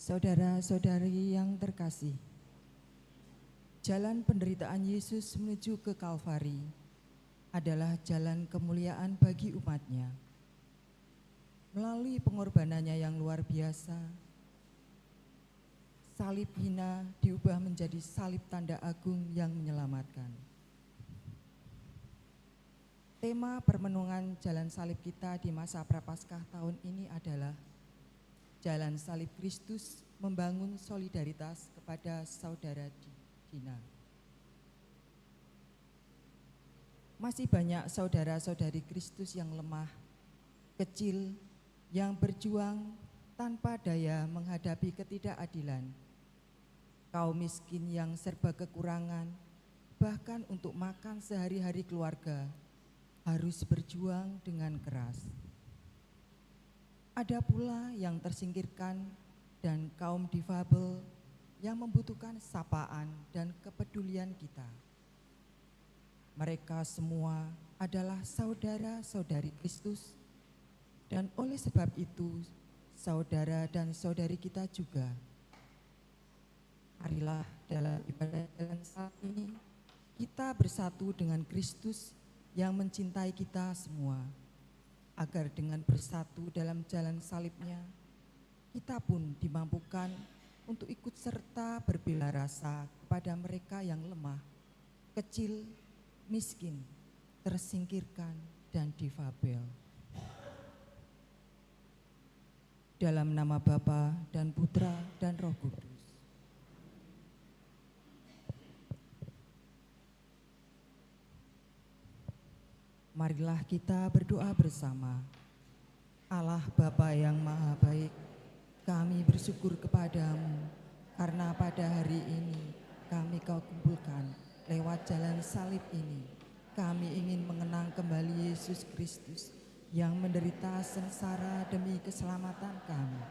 Saudara-saudari yang terkasih, jalan penderitaan Yesus menuju ke Kalvari adalah jalan kemuliaan bagi umatnya. Melalui pengorbanannya yang luar biasa, salib hina diubah menjadi salib tanda agung yang menyelamatkan. Tema permenungan jalan salib kita di masa Prapaskah tahun ini adalah Jalan Salib Kristus membangun solidaritas kepada saudara Dina. Masih banyak saudara-saudari Kristus yang lemah, kecil, yang berjuang tanpa daya menghadapi ketidakadilan. Kaum miskin yang serba kekurangan, bahkan untuk makan sehari-hari keluarga, harus berjuang dengan keras. Ada pula yang tersingkirkan dan kaum difabel yang membutuhkan sapaan dan kepedulian kita. Mereka semua adalah saudara-saudari Kristus, dan oleh sebab itu saudara dan saudari kita juga. Marilah dalam ibadah jalan salib ini kita bersatu dengan Kristus yang mencintai kita semua, agar dengan bersatu dalam jalan salibnya, kita pun dimampukan untuk ikut serta berbela rasa kepada mereka yang lemah, kecil, miskin, tersingkirkan, dan difabel. Dalam nama Bapa dan Putra dan Roh Kudus. Marilah kita berdoa bersama. Allah Bapa yang Maha Baik, kami bersyukur kepadamu karena pada hari ini kami Kau kumpulkan lewat jalan salib ini. Kami ingin mengenang kembali Yesus Kristus yang menderita sengsara demi keselamatan kami.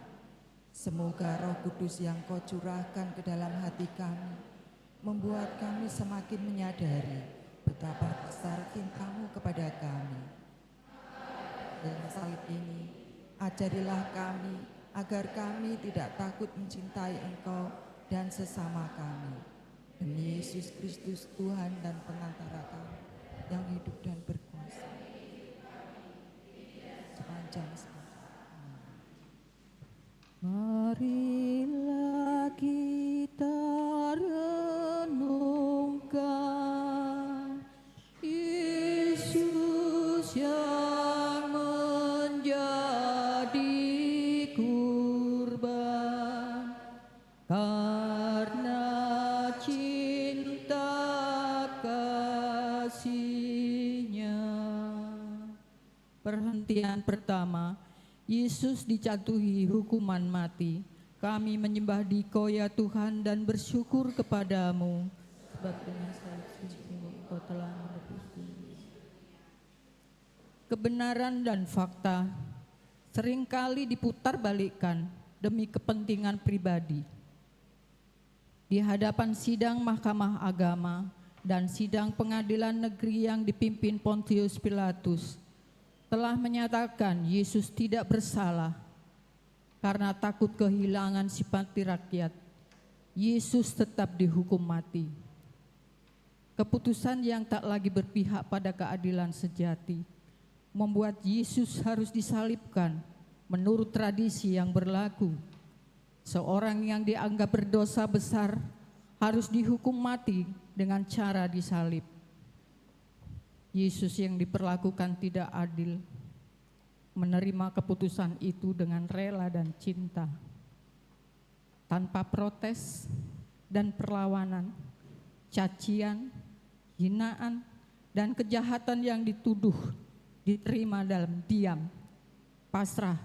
Semoga Roh Kudus yang Kau curahkan ke dalam hati kami membuat kami semakin menyadari betapa besar cinta-Mu kepada kami. Dalam salib ini, ajarilah kami agar kami tidak takut mencintai Engkau dan sesama kami. Demi Yesus Kristus Tuhan dan pengantara kami yang hidup dan berkuasa sepanjang zaman. Marilah kita renungkan Yesus yang menjadi kurban karena cinta kasih-Nya. Perhentian pertama, Yesus dijatuhi hukuman mati. Kami menyembah Dikau ya Tuhan dan bersyukur kepadamu, sebab dengan salib Engkau telah menebus dunia. Kebenaran dan fakta seringkali diputarbalikkan demi kepentingan pribadi. Di hadapan sidang Mahkamah Agama dan sidang pengadilan negeri yang dipimpin Pontius Pilatus, telah menyatakan Yesus tidak bersalah. Karena takut kehilangan simpati rakyat, Yesus tetap dihukum mati. Keputusan yang tak lagi berpihak pada keadilan sejati membuat Yesus harus disalibkan menurut tradisi yang berlaku. Seorang yang dianggap berdosa besar harus dihukum mati dengan cara disalib. Yesus yang diperlakukan tidak adil menerima keputusan itu dengan rela dan cinta, tanpa protes dan perlawanan, cacian, hinaan, dan kejahatan yang dituduh diterima dalam diam, pasrah,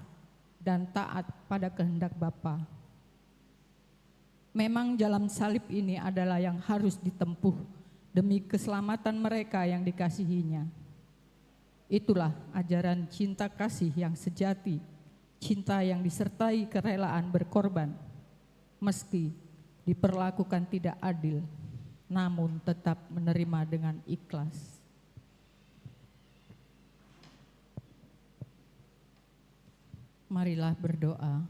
dan taat pada kehendak Bapa. Memang jalan salib ini adalah yang harus ditempuh demi keselamatan mereka yang dikasihinya. Itulah ajaran cinta kasih yang sejati, cinta yang disertai kerelaan berkorban, meski diperlakukan tidak adil, namun tetap menerima dengan ikhlas. Marilah berdoa.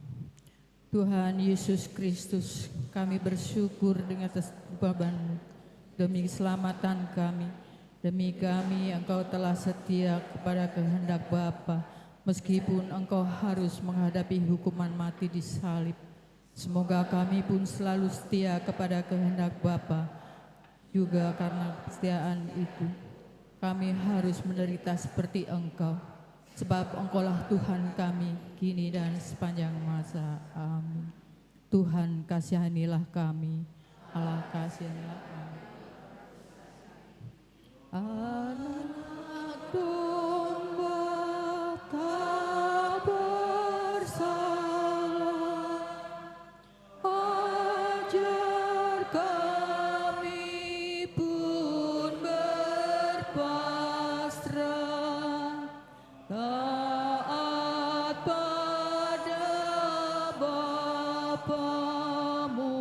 Tuhan Yesus Kristus, kami bersyukur dengan atas beban-Mu demi keselamatan kami. Demi kami Engkau telah setia kepada kehendak Bapa, meskipun Engkau harus menghadapi hukuman mati di salib. Semoga kami pun selalu setia kepada kehendak Bapa. Juga karena kesetiaan itu, kami harus menderita seperti Engkau. Sebab Engkaulah Tuhan kami, kini dan sepanjang masa. Amin. Tuhan kasihanilah kami. Allah kasihanilah kami. Anak domba tak bersalah, ajar kami pun berpasrah, taat pada Bapamu.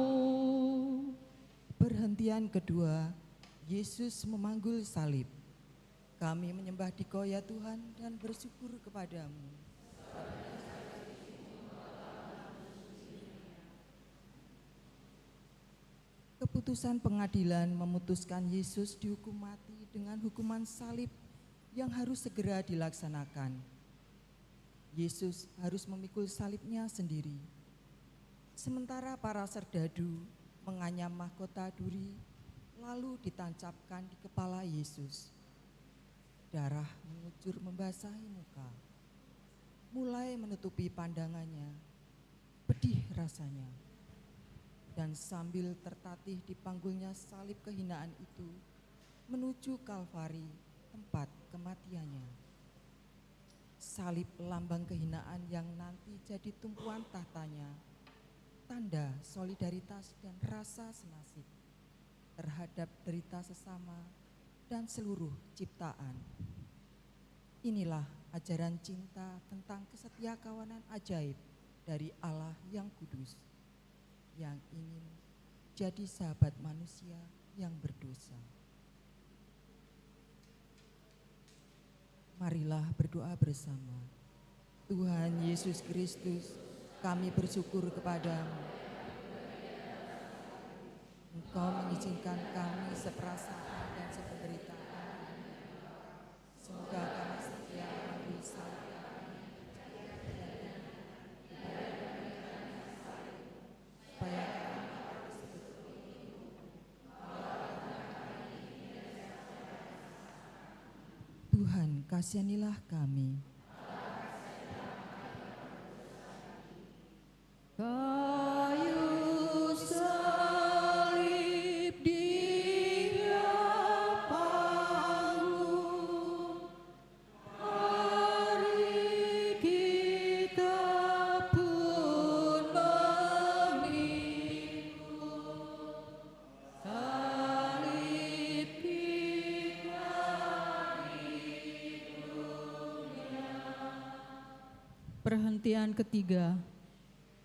Perhentian kedua, Yesus memanggul salib. Kami menyembah Dikau ya Tuhan dan bersyukur kepadamu. Keputusan pengadilan memutuskan Yesus dihukum mati dengan hukuman salib yang harus segera dilaksanakan. Yesus harus memikul salibnya sendiri. Sementara para serdadu menganyam mahkota duri lalu ditancapkan di kepala Yesus. Darah mengucur membasahi muka, mulai menutupi pandangannya, pedih rasanya. Dan sambil tertatih dipanggulnya salib kehinaan itu menuju Kalvari, tempat kematiannya. Salib lambang kehinaan yang nanti jadi tumpuan tahtanya, tanda solidaritas dan rasa senasib terhadap derita sesama dan seluruh ciptaan. Inilah ajaran cinta tentang kesetiakawanan ajaib dari Allah yang kudus, yang ingin jadi sahabat manusia yang berdosa. Marilah berdoa bersama. Tuhan Yesus Kristus, kami bersyukur kepadamu. Engkau mengizinkan kami seperasaan dan sependeritaan. Semoga kami setia mengambil salib kami, supaya Tuhan kasihanilah kami. Kayu salib dia panggung, hari kita pun memikul salib kita di dunia. Perhentian ketiga,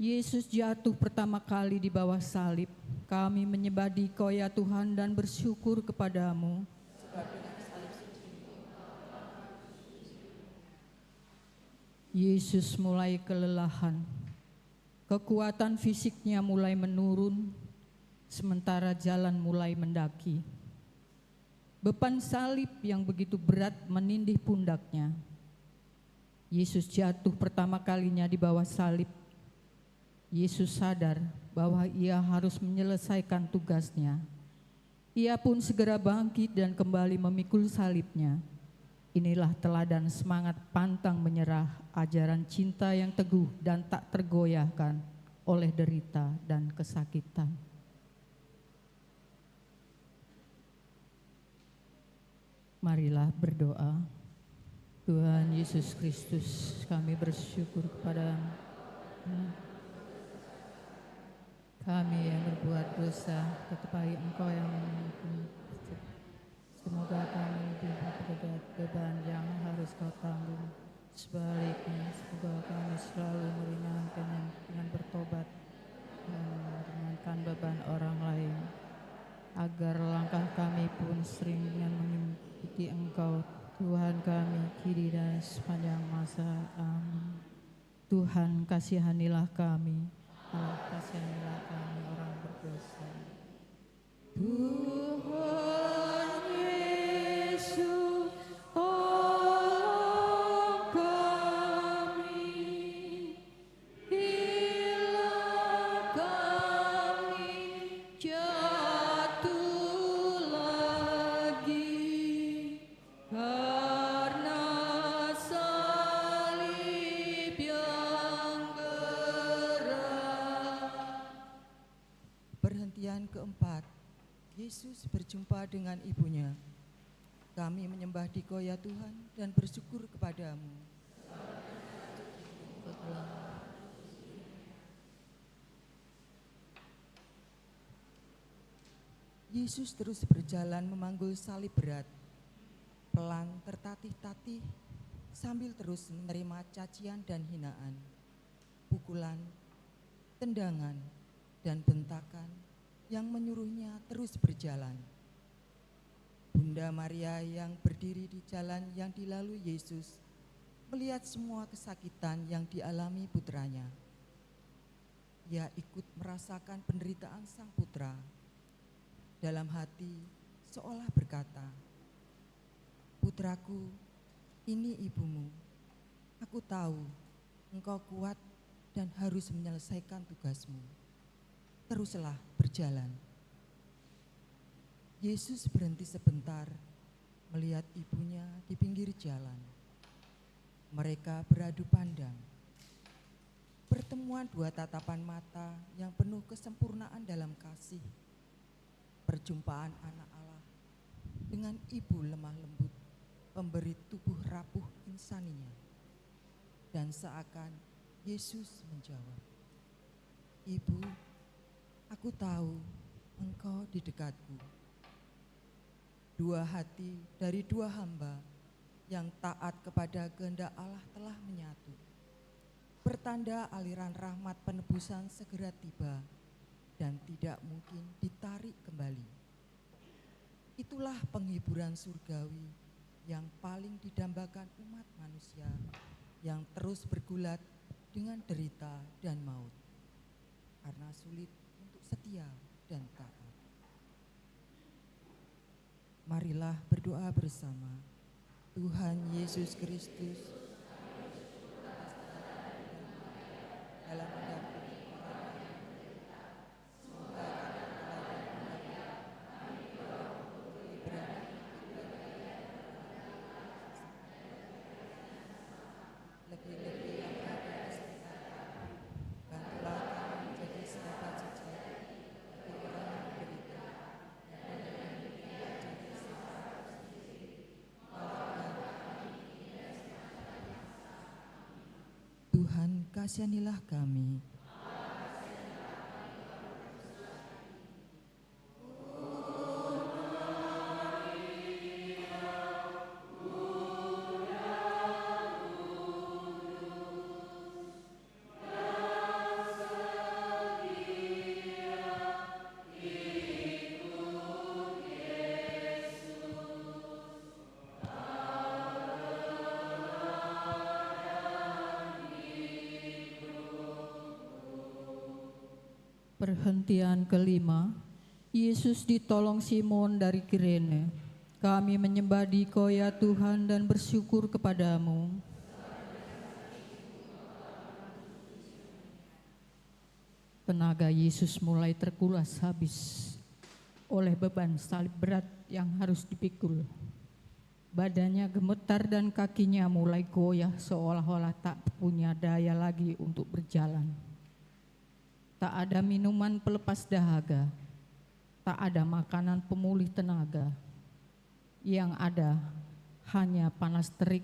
Yesus jatuh pertama kali di bawah salib. Kami menyembah Dikau ya Tuhan dan bersyukur kepadamu. Yesus mulai kelelahan. Kekuatan fisiknya mulai menurun, sementara jalan mulai mendaki. Beban salib yang begitu berat menindih pundaknya. Yesus jatuh pertama kalinya di bawah salib. Yesus sadar bahwa ia harus menyelesaikan tugasnya. Ia pun segera bangkit dan kembali memikul salibnya. Inilah teladan semangat pantang menyerah, ajaran cinta yang teguh dan tak tergoyahkan oleh derita dan kesakitan. Marilah berdoa. Tuhan Yesus Kristus, kami bersyukur kepada-Mu. Kami yang berbuat dosa, tetapi Engkau yang mengampuni. Semoga kami tidak terlibat beban yang harus Kau tanggung. Sebaliknya, semoga kami selalu meringankan dengan bertobat dan meringankan beban orang lain, agar langkah kami pun sering dengan mengikuti Engkau, Tuhan kami, kini dan sepanjang masa. Amin. Tuhan kasihanilah kami. Allah, kasihanilah kami orang berdosa. Tuhan Yesus, tolong kami, bila kami jatuh lagi karena salib yang berat. Perhentian keempat, Yesus berjumpa dengan ibunya. Kami menyembah Dikau ya Tuhan dan bersyukur kepadamu. Yesus terus berjalan memanggul salib berat, pelan tertatih-tatih sambil terus menerima cacian dan hinaan, pukulan, tendangan, dan bentakan yang menyuruhnya terus berjalan. Bunda Maria yang berdiri di jalan yang dilalui Yesus melihat semua kesakitan yang dialami putranya. Ia ikut merasakan penderitaan sang putra. Dalam hati seolah berkata, "Putraku, ini ibumu. Aku tahu engkau kuat dan harus menyelesaikan tugasmu. Teruslah berjalan." Yesus berhenti sebentar melihat ibunya di pinggir jalan. Mereka beradu pandang. Pertemuan dua tatapan mata yang penuh kesempurnaan dalam kasih. Perjumpaan anak Allah dengan ibu lemah lembut, pemberi tubuh rapuh insaninya. Dan seakan Yesus menjawab, "Ibu, aku tahu engkau di dekatku." Dua hati dari dua hamba yang taat kepada kehendak Allah telah menyatu. Pertanda aliran rahmat penebusan segera tiba dan tidak mungkin ditarik kembali. Itulah penghiburan surgawi yang paling didambakan umat manusia yang terus bergulat dengan derita dan maut karena sulit untuk setia dan taat. Marilah berdoa bersama. Tuhan Yesus Kristus, dalam mendampingi orang yang menderita, semoga karena teladan Maria, kami berani lebih-lebih yang berada di sekitar kami. Bantulah kami menjadi sahabat sejati bagi orang yang menderita, dan dengan demikian jadi sahabat sendiri. Tuhan, kasihanilah kami. Perhentian kelima, Yesus ditolong Simon dari Kirene. Kami menyembah Dikau ya Tuhan dan bersyukur kepadamu. Tenaga Yesus mulai terkuras habis oleh beban salib berat yang harus dipikul. Badannya gemetar dan kakinya mulai goyah seolah-olah tak punya daya lagi untuk berjalan. Tak ada minuman pelepas dahaga, tak ada makanan pemulih tenaga. Yang ada hanya panas terik,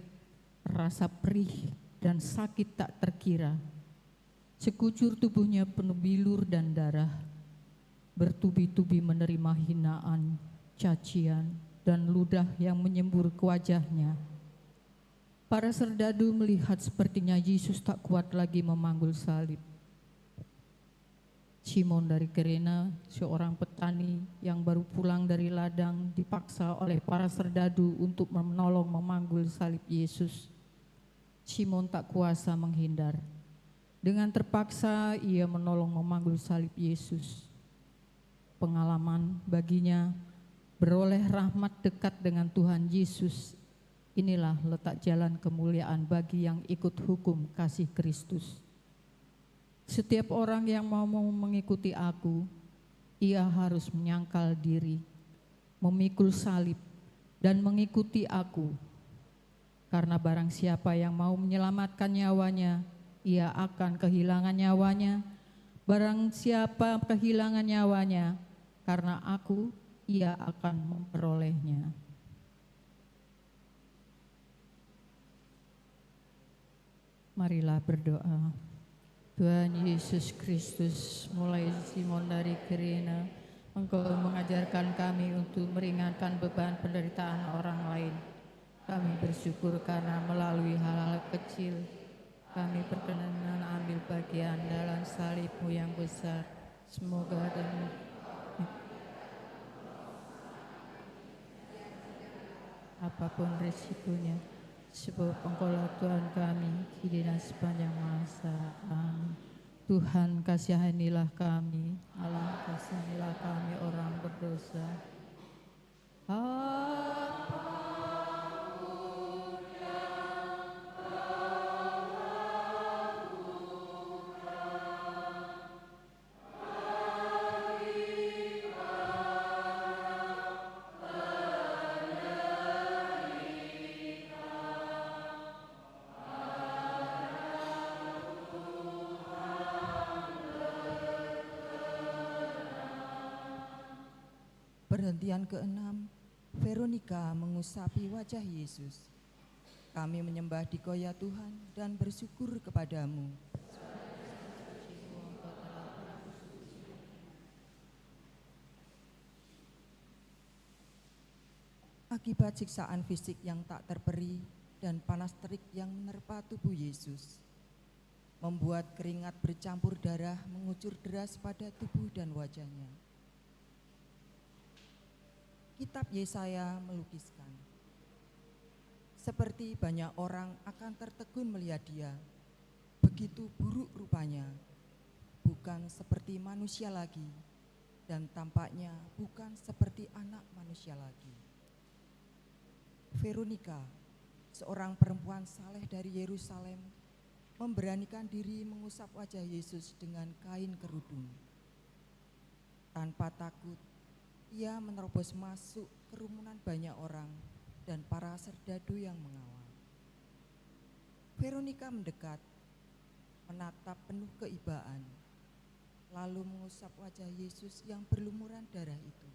rasa perih dan sakit tak terkira. Sekujur tubuhnya penuh bilur dan darah, bertubi-tubi menerima hinaan, cacian, dan ludah yang menyembur ke wajahnya. Para serdadu melihat sepertinya Yesus tak kuat lagi memanggul salib. Simon dari Kirene, seorang petani yang baru pulang dari ladang, dipaksa oleh para serdadu untuk menolong memanggul salib Yesus. Simon tak kuasa menghindar. Dengan terpaksa ia menolong memanggul salib Yesus. Pengalaman baginya beroleh rahmat dekat dengan Tuhan Yesus. Inilah letak jalan kemuliaan bagi yang ikut hukum kasih Kristus. Setiap orang yang mau mengikuti aku, ia harus menyangkal diri, memikul salib, dan mengikuti aku. Karena barang siapa yang mau menyelamatkan nyawanya, ia akan kehilangan nyawanya. Barang siapa kehilangan nyawanya, karena aku, ia akan memperolehnya. Marilah berdoa. Tuhan Yesus Kristus, mulai Simon dari Kirene, Engkau mengajarkan kami untuk meringankan beban penderitaan orang lain. Kami bersyukur karena melalui hal-hal kecil, kami berkenan ambil bagian dalam salib-Mu yang besar. Semoga dan apapun resikonya, sebab Engkaulah Tuhan kami, kini dan sepanjang masa. Amin. Tuhan kasihanilah kami, Allah kasihanilah kami orang berdosa. Perhentian ke-6, Veronica mengusapi wajah Yesus. Kami menyembah Dikau ya Tuhan dan bersyukur kepadamu. Akibat siksaan fisik yang tak terperi dan panas terik yang menerpa tubuh Yesus, membuat keringat bercampur darah mengucur deras pada tubuh dan wajahnya. Kitab Yesaya melukiskan, seperti banyak orang akan tertegun melihat dia, begitu buruk rupanya, bukan seperti manusia lagi, dan tampaknya bukan seperti anak manusia lagi. Veronica, seorang perempuan saleh dari Yerusalem, memberanikan diri mengusap wajah Yesus dengan kain kerudung. Tanpa takut, ia menerobos masuk kerumunan banyak orang dan para serdadu yang mengawal. Veronica mendekat, menatap penuh keibaan, lalu mengusap wajah Yesus yang berlumuran darah itu.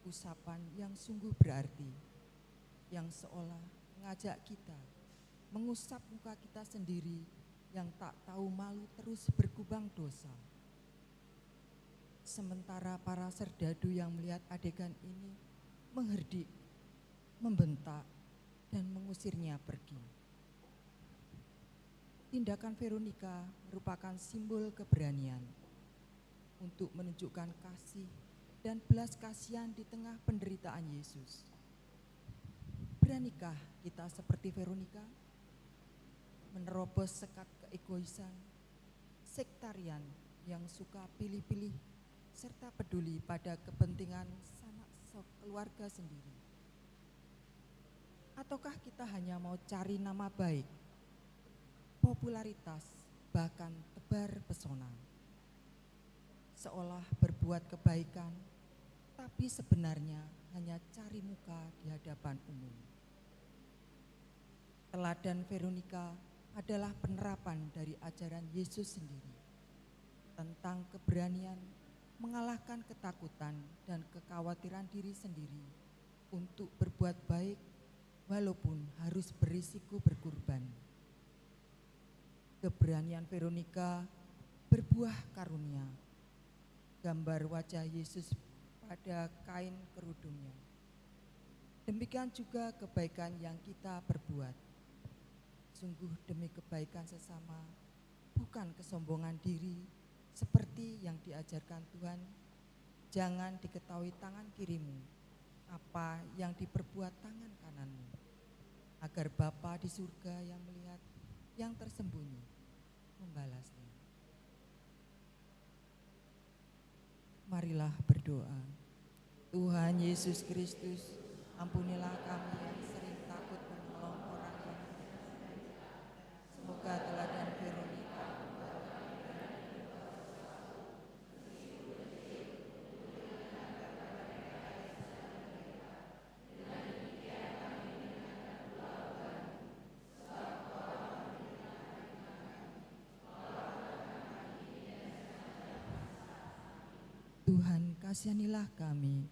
Usapan yang sungguh berarti, yang seolah mengajak kita mengusap muka kita sendiri yang tak tahu malu terus berkubang dosa. Sementara para serdadu yang melihat adegan ini mengherdik, membentak, dan mengusirnya pergi. Tindakan Veronica merupakan simbol keberanian untuk menunjukkan kasih dan belas kasihan di tengah penderitaan Yesus. Beranikah kita seperti Veronica, menerobos sekat keegoisan, sektarian yang suka pilih-pilih, serta peduli pada kepentingan sanak keluarga sendiri? Ataukah kita hanya mau cari nama baik, popularitas, bahkan tebar pesona? Seolah berbuat kebaikan, tapi sebenarnya hanya cari muka di hadapan umum. Teladan Veronica adalah penerapan dari ajaran Yesus sendiri tentang keberanian mengalahkan ketakutan dan kekhawatiran diri sendiri untuk berbuat baik walaupun harus berisiko berkorban. Keberanian Veronica berbuah karunia, gambar wajah Yesus pada kain kerudungnya. Demikian juga kebaikan yang kita perbuat, sungguh demi kebaikan sesama, bukan kesombongan diri, seperti yang diajarkan Tuhan. Jangan diketahui tangan kirimu apa yang diperbuat tangan kananmu, agar Bapa di surga yang melihat yang tersembunyi membalasnya. Marilah berdoa. Tuhan Yesus Kristus, ampunilah kami yang sering takut menolong orang yang membutuhkan. Semoga teladan Veronica Tuhan, kasihanilah kami.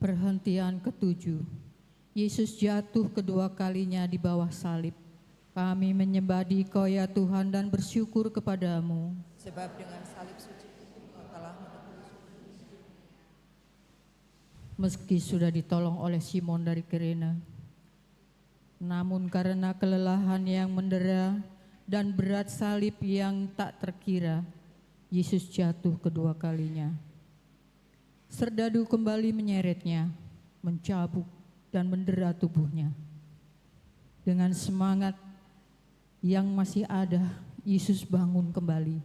Perhentian ketujuh. Yesus jatuh kedua kalinya di bawah salib. Kami menyembah Dikau ya Tuhan dan bersyukur kepadamu. Sebab dengan salib suci Engkau telah menebus. Meski sudah ditolong oleh Simon dari Kirene, namun karena kelelahan yang mendera dan berat salib yang tak terkira, Yesus jatuh kedua kalinya. Serdadu kembali menyeretnya, mencabuk dan mendera tubuhnya. Dengan semangat yang masih ada, Yesus bangun kembali.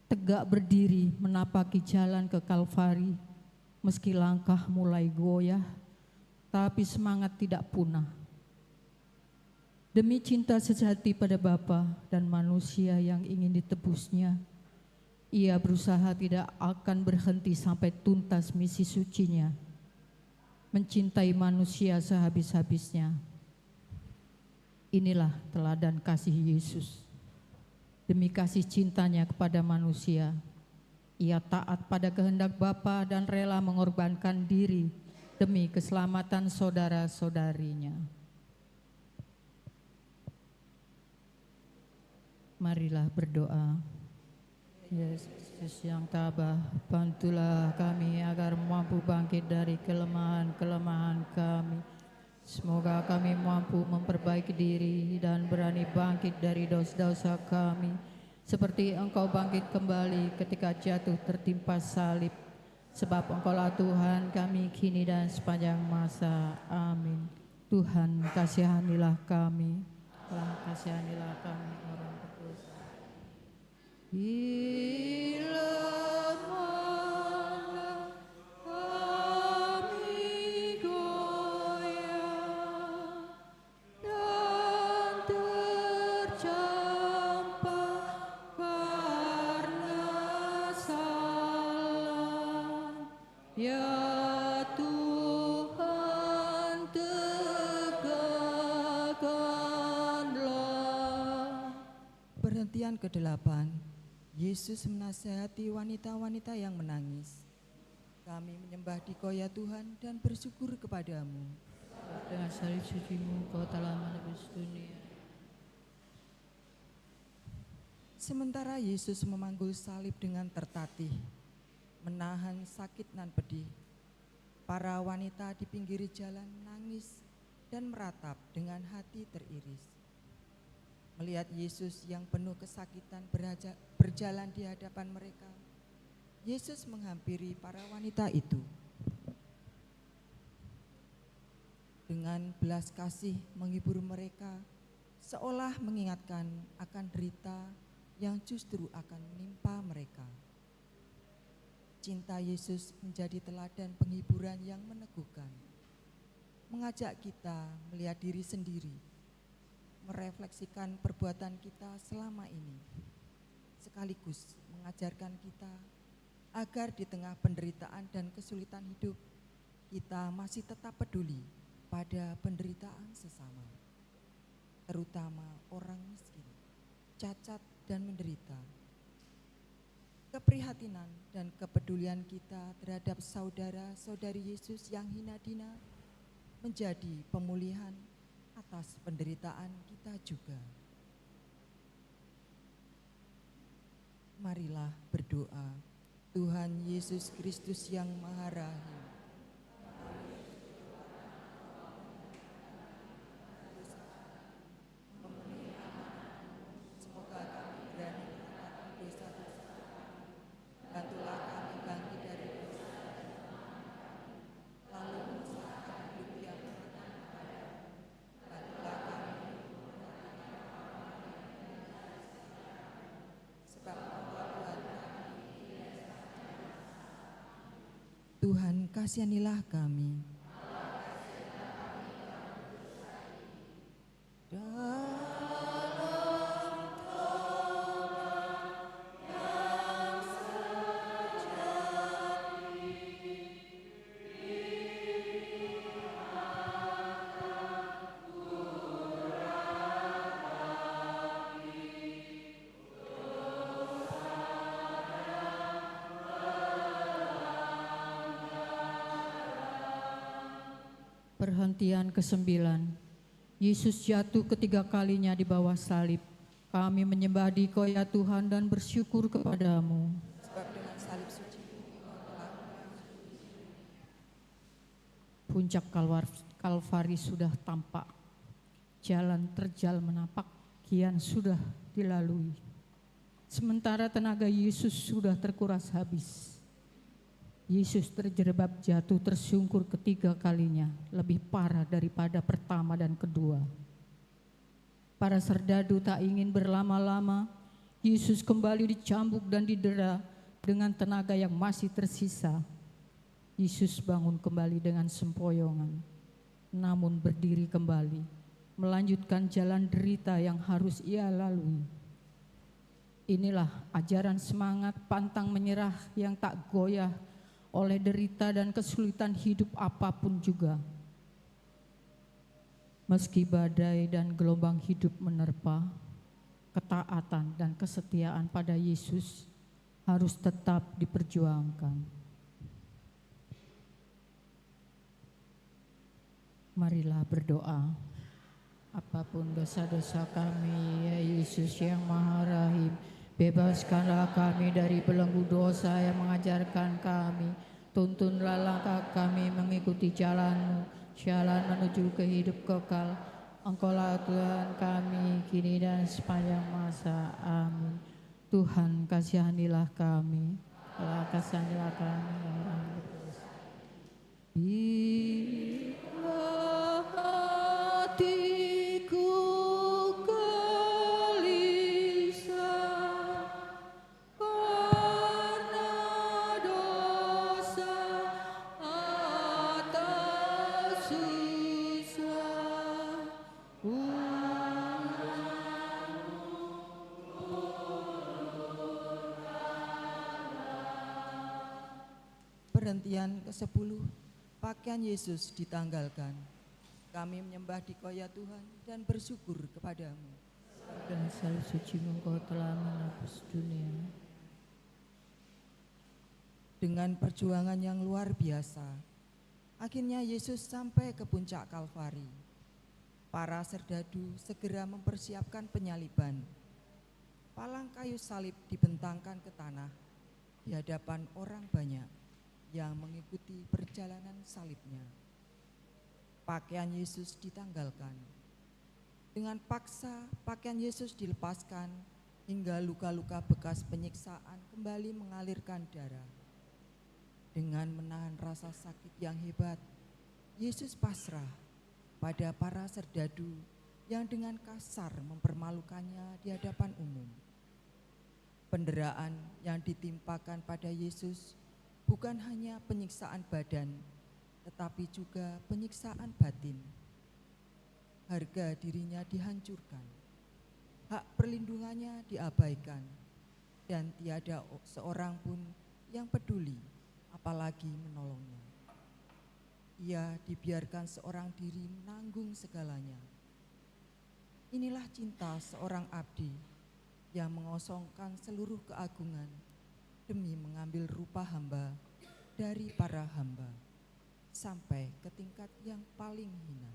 Tegak berdiri menapaki jalan ke Kalvari, meski langkah mulai goyah, tapi semangat tidak punah. Demi cinta sejati pada Bapa dan manusia yang ingin ditebusnya, Ia berusaha tidak akan berhenti sampai tuntas misi sucinya, mencintai manusia sehabis-habisnya. Inilah teladan kasih Yesus. Demi kasih cintanya kepada manusia, Ia taat pada kehendak Bapa dan rela mengorbankan diri demi keselamatan saudara-saudarinya. Marilah berdoa. Yesus yang tabah, bantulah kami agar mampu bangkit dari kelemahan-kelemahan kami. Semoga kami mampu memperbaiki diri dan berani bangkit dari dosa-dosa kami, seperti Engkau bangkit kembali ketika jatuh tertimpa salib. Sebab Engkaulah Tuhan kami kini dan sepanjang masa. Amin. Tuhan, kasihanilah kami. Tuhan, kasihanilah kami orang berdosa. Bila mana kami goyah dan tercampak karena salah, ya Tuhan tegakkanlah. Perhentian ke-8. Yesus menasihati wanita-wanita yang menangis. Kami menyembah Dikau ya Tuhan dan bersyukur kepadamu. Dengan salib suci-Mu Kau telah menebus dunia. Sementara Yesus memanggul salib dengan tertatih, menahan sakit nan pedih, para wanita di pinggir jalan menangis dan meratap dengan hati teriris. Melihat Yesus yang penuh kesakitan berjalan di hadapan mereka, Yesus menghampiri para wanita itu. Dengan belas kasih menghibur mereka, seolah mengingatkan akan derita yang justru akan menimpa mereka. Cinta Yesus menjadi teladan penghiburan yang meneguhkan, mengajak kita melihat diri sendiri, merefleksikan perbuatan kita selama ini, sekaligus mengajarkan kita agar di tengah penderitaan dan kesulitan hidup, kita masih tetap peduli pada penderitaan sesama, terutama orang miskin, cacat dan menderita. Keprihatinan dan kepedulian kita terhadap saudara-saudari Yesus yang hina dina menjadi pemulihan atas penderitaan kita juga. Marilah berdoa. Tuhan Yesus Kristus yang Maha Rahim, semoga kami berani menetapkan dosa-dosa. Bantulah kami bangkit dari dosa, lalu mengusahakan hidup yang menyenangkan kepadamu. Bantulah kami, sebab Engkau Tuhan kami. Tuhan, kasihanilah kami. Perhentian ke-9. Yesus jatuh ketiga kalinya di bawah salib. Kami menyembah Dikau ya Tuhan dan bersyukur kepadamu. Sebab dengan salib suci Puncak Kalvari sudah tampak. Jalan terjal menapak kian sudah dilalui. Sementara tenaga Yesus sudah terkuras habis. Yesus terjerembab jatuh tersungkur ketiga kalinya, lebih parah daripada pertama dan kedua. Para serdadu tak ingin berlama-lama. Yesus kembali dicambuk dan didera dengan tenaga yang masih tersisa. Yesus bangun kembali dengan sempoyongan, namun berdiri kembali, melanjutkan jalan derita yang harus ia lalui. Inilah ajaran semangat pantang menyerah yang tak goyah oleh derita dan kesulitan hidup apapun juga. Meski badai dan gelombang hidup menerpa, ketaatan dan kesetiaan pada Yesus harus tetap diperjuangkan. Marilah berdoa. Apapun dosa-dosa kami, ya Yesus yang Maha Rahim, bebaskanlah kami dari belenggu dosa yang mengajarkan kami. Tuntunlah langkah kami mengikuti jalan-Mu, jalan menuju ke hidup kekal. Engkaulah Tuhan kami, kini dan sepanjang masa. Amin. Tuhan, kasihanilah kami. Allah, kasihanilah kami. Bila hatiku gelisah karena dosa atau susah, Perhentian ke-10. Pakaian Yesus ditanggalkan. Kami menyembah Dikau ya Tuhan dan bersyukur kepadamu. dan salib suci-Mu Engkau telah menebus dunia. Dengan perjuangan yang luar biasa, akhirnya Yesus sampai ke puncak Kalvari. Para serdadu segera mempersiapkan penyaliban. Palang kayu salib dibentangkan ke tanah di hadapan orang banyak yang mengikuti perjalanan salibnya. Pakaian Yesus ditanggalkan. Dengan paksa, pakaian Yesus dilepaskan hingga luka-luka bekas penyiksaan kembali mengalirkan darah. Dengan menahan rasa sakit yang hebat, Yesus pasrah pada para serdadu yang dengan kasar mempermalukannya di hadapan umum. Penderaan yang ditimpakan pada Yesus bukan hanya penyiksaan badan, tetapi juga penyiksaan batin. Harga dirinya dihancurkan, hak perlindungannya diabaikan, dan tiada seorang pun yang peduli, apalagi menolongnya. Ia dibiarkan seorang diri menanggung segalanya. Inilah cinta seorang abdi yang mengosongkan seluruh keagungan demi mengambil rupa hamba dari para hamba sampai ke tingkat yang paling hina.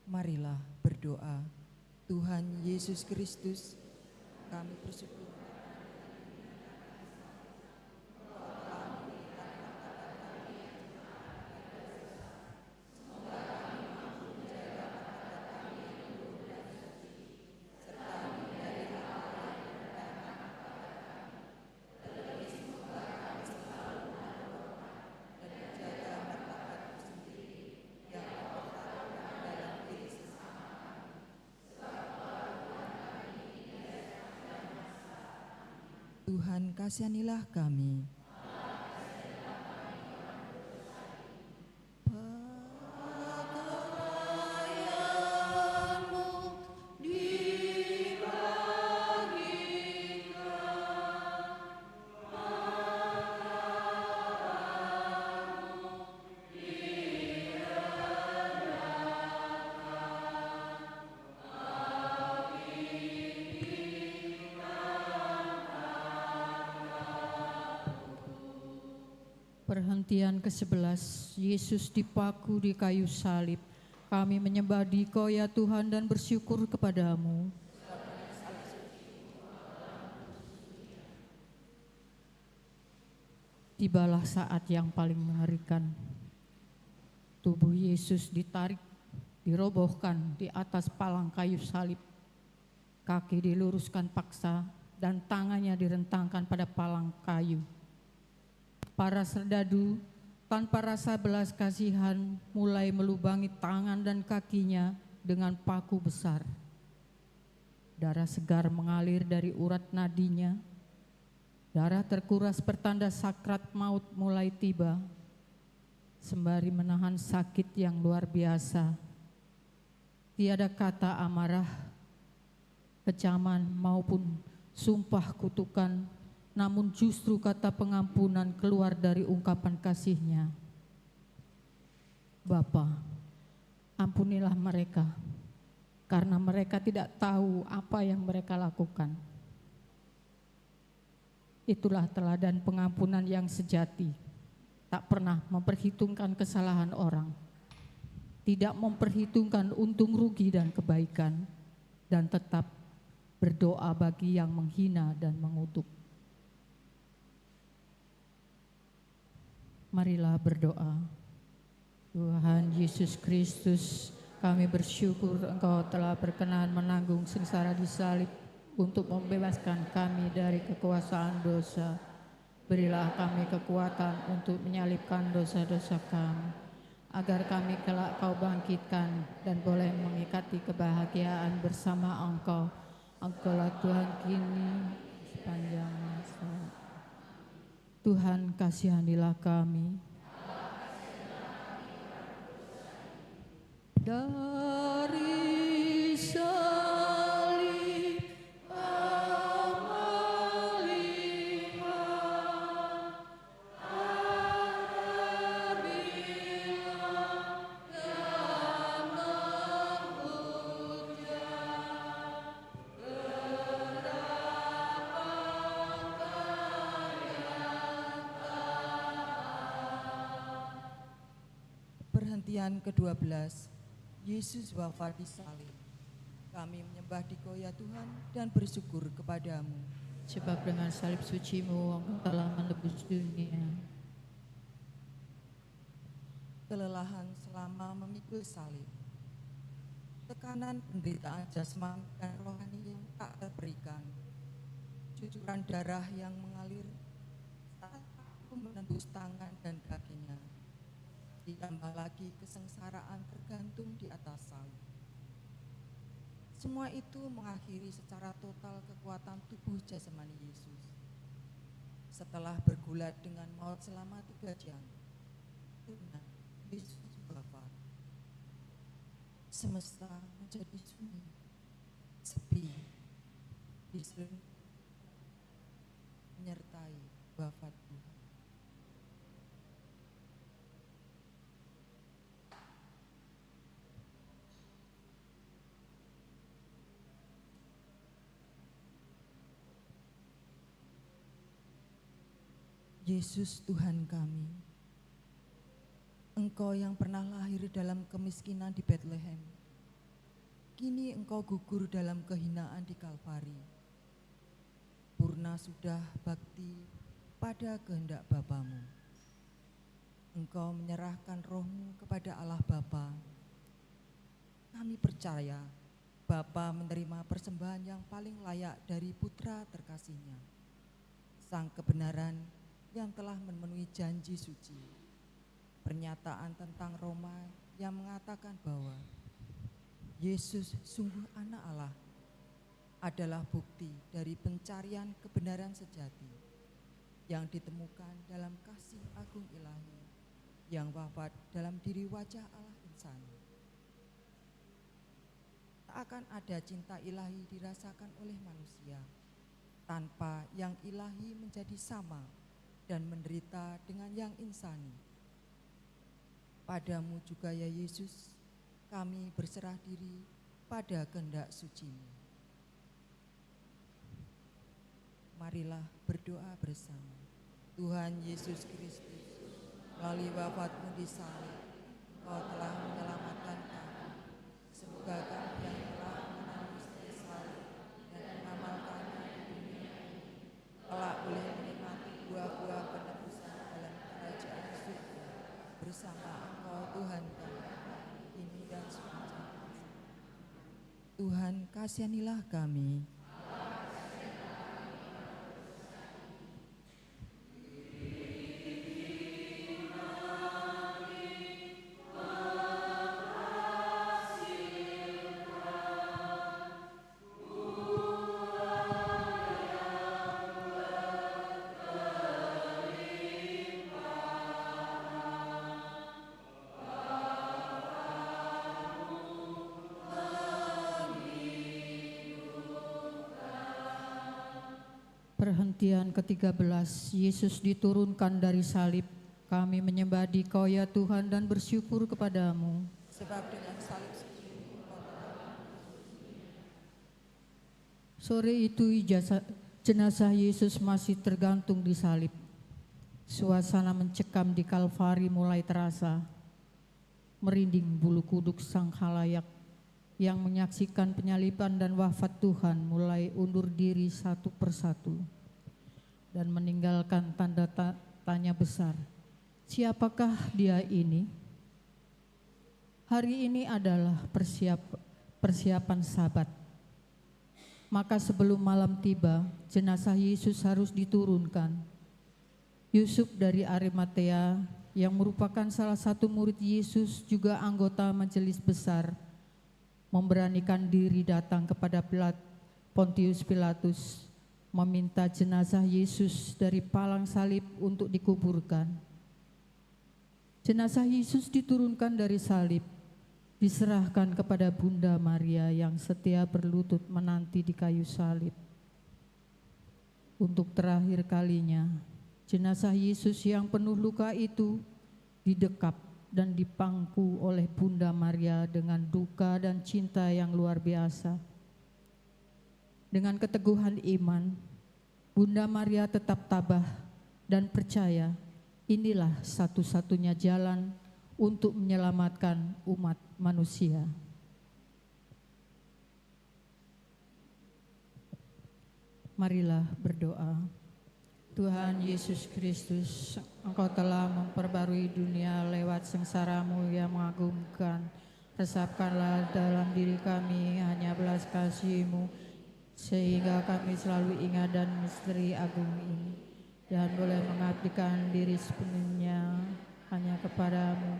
Marilah berdoa. Tuhan Yesus Kristus, Kami bersyukur Tuhan, kasihanilah kami. Perhentian ke-11, Yesus dipaku di kayu salib. Kami menyembah Dikau ya Tuhan dan bersyukur kepadamu. Tibalah saat yang paling mengerikan. Tubuh Yesus ditarik, dirobohkan di atas palang kayu salib. Kaki diluruskan paksa dan tangannya direntangkan pada palang kayu. Para serdadu tanpa rasa belas kasihan mulai melubangi tangan dan kakinya dengan paku besar. Darah segar mengalir dari urat nadinya. Darah terkuras pertanda sakrat maut mulai tiba. Sembari menahan sakit yang luar biasa. Tiada kata amarah, kecaman maupun sumpah kutukan, namun justru kata pengampunan keluar dari ungkapan kasih-Nya. Bapa, ampunilah mereka, karena mereka tidak tahu apa yang mereka lakukan. Itulah teladan pengampunan yang sejati, tak pernah memperhitungkan kesalahan orang, tidak memperhitungkan untung rugi dan kebaikan, dan tetap berdoa bagi yang menghina dan mengutuk. Marilah berdoa. Tuhan Yesus Kristus, kami bersyukur Engkau telah berkenan menanggung sengsara di salib untuk membebaskan kami dari kekuasaan dosa. Berilah kami kekuatan untuk menyalibkan dosa-dosa kami, agar kami kelak Kau bangkitkan dan boleh mengikati kebahagiaan bersama Engkau. Engkaulah Tuhan kini sepanjang masa. Tuhan, kasihanilah kami. Dari salib Kau melihat ada bila dan menghujat Perhentian ke-12, Yesus wafat di salib. Kami menyembah Dikau ya Tuhan dan bersyukur kepadamu. Sebab dengan salib suci-Mu Engkau telah menebus dunia. Kelelahan selama memikul salib, tekanan penderitaan jasmani dan rohani yang tak terberikan, cucuran darah yang mengalir saat aku menembus tangan dan kakinya, ditambah lagi kesengsaraan tergantung di atas salib. Semua itu mengakhiri secara total kekuatan tubuh jasmani Yesus. Setelah bergulat dengan maut selama 3 jam, Yesus wafat. Semesta menjadi sunyi, sepi, menyertai wafat Tuhan. Yesus Tuhan kami, Engkau yang pernah lahir dalam kemiskinan di Bethlehem, kini Engkau gugur dalam kehinaan di Kalvari. sempurna sudah bakti pada kehendak Bapamu. Engkau menyerahkan rohmu kepada Allah Bapa. Kami percaya Bapa menerima persembahan yang paling layak dari putra terkasihnya, sang kebenaran yang telah memenuhi janji suci. Pernyataan tentang Roma yang mengatakan bahwa Yesus sungguh anak Allah adalah bukti dari pencarian kebenaran sejati yang ditemukan dalam kasih agung ilahi yang wafat dalam diri wajah Allah insani. Tak akan ada cinta ilahi dirasakan oleh manusia tanpa yang ilahi menjadi sama dan menderita dengan yang insani. Padamu juga ya Yesus, kami berserah diri pada kehendak suci-Mu. Marilah berdoa bersama. Tuhan Yesus Kristus, melalui wafat-Mu di salib, Engkau telah menyelamatkan kami. Semoga kami yang telah menangis di salib dan mengamalkannya di dunia ini, kelak boleh menikmati buah-buah penebusan dalam kerajaan surga bersama Engkau Tuhan kami, kini dan sepanjang masa. Tuhan, kasihanilah kami. Perhentian ke-13, Yesus diturunkan dari salib. Kami menyembah Dikau ya Tuhan dan bersyukur kepadamu. Sebab dengan salib Sore itu jenazah Yesus masih tergantung di salib. Suasana mencekam di Kalvari mulai terasa. Merinding bulu kuduk sang khalayak yang menyaksikan penyaliban dan wafat Tuhan mulai undur diri satu persatu dan meninggalkan tanda tanya besar. Siapakah dia ini? Hari ini adalah persiapan Sabat. Maka sebelum malam tiba, jenazah Yesus harus diturunkan. Yusuf dari Arimatea yang merupakan salah satu murid Yesus juga anggota majelis besar, memberanikan diri datang kepada Pontius Pilatus, meminta jenazah Yesus dari palang salib untuk dikuburkan. Jenazah Yesus diturunkan dari salib, diserahkan kepada Bunda Maria yang setia berlutut menanti di kayu salib. Untuk terakhir kalinya, jenazah Yesus yang penuh luka itu didekap dan dipangku oleh Bunda Maria dengan duka dan cinta yang luar biasa. Dengan keteguhan iman, Bunda Maria tetap tabah dan percaya inilah satu-satunya jalan untuk menyelamatkan umat manusia. Marilah berdoa. Tuhan Yesus Kristus, Engkau telah memperbarui dunia lewat sengsara-Mu yang mengagumkan. Resapkanlah dalam diri kami hanya belas kasih-Mu, sehingga kami selalu ingat dan misteri agung ini, dan boleh mengabdikan diri sepenuhnya hanya kepadamu.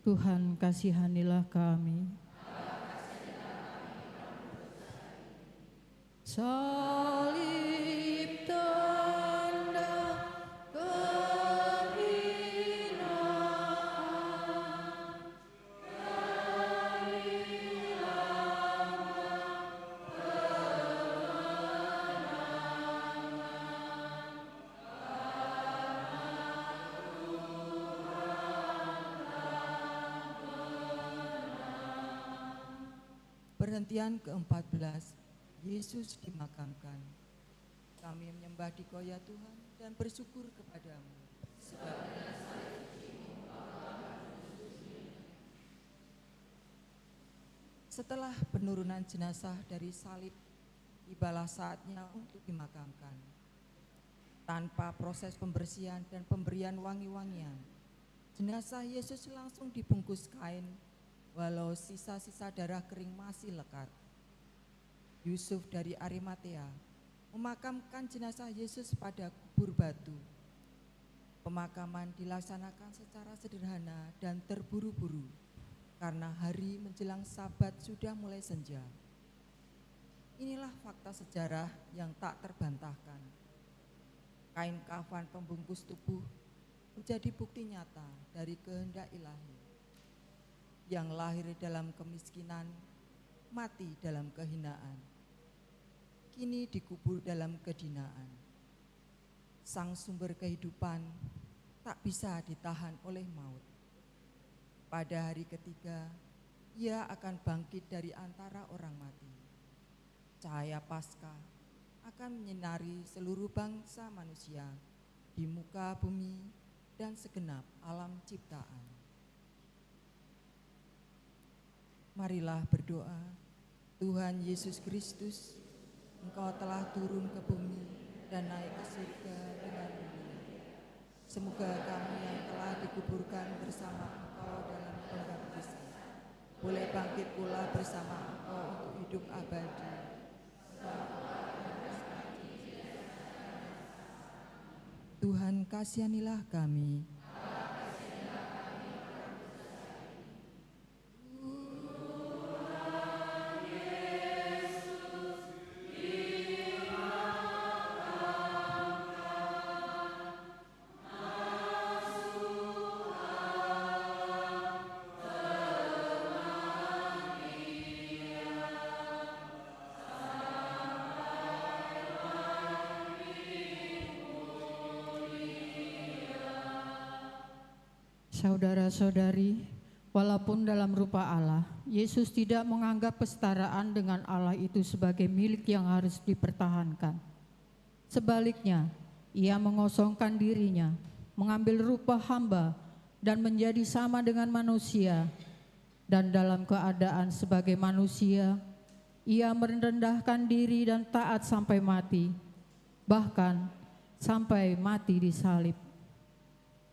Tuhan, kasihanilah kami. Salib tanda kehinaan, Perhentian ke-14, Yesus dimakamkan. Kami menyembah Dikau ya Tuhan dan bersyukur kepadamu. Setelah penurunan jenazah dari salib, tibalah saatnya untuk dimakamkan. Tanpa proses pembersihan dan pemberian wangi-wangian, jenazah Yesus langsung dibungkus kain, walau sisa-sisa darah kering masih lekat. Yusuf dari Arimatea memakamkan jenazah Yesus pada kubur batu. Pemakaman dilaksanakan secara sederhana dan terburu-buru karena hari menjelang Sabat sudah mulai senja. Inilah fakta sejarah yang tak terbantahkan. Kain kafan pembungkus tubuh menjadi bukti nyata dari kehendak ilahi. Yang lahir dalam kemiskinan, mati dalam kehinaan, kini dikubur dalam kedinaan. Sang sumber kehidupan tak bisa ditahan oleh maut. Pada hari ketiga, ia akan bangkit dari antara orang mati. Cahaya Paskah akan menyinari seluruh bangsa manusia di muka bumi dan segenap alam ciptaan. Marilah berdoa. Tuhan Yesus Kristus, Engkau telah turun ke bumi dan naik ke surga dengan mulia. Semoga kami yang telah dikuburkan bersama Engkau dalam pembaptisan boleh bangkit pula bersama Engkau untuk hidup abadi. Tuhan, kasihanilah kami. Saudara-saudari, walaupun dalam rupa Allah, Yesus tidak menganggap kesetaraan dengan Allah itu sebagai milik yang harus dipertahankan. Sebaliknya, ia mengosongkan dirinya, mengambil rupa hamba dan menjadi sama dengan manusia. Dan dalam keadaan sebagai manusia, ia merendahkan diri dan taat sampai mati, bahkan sampai mati di salib.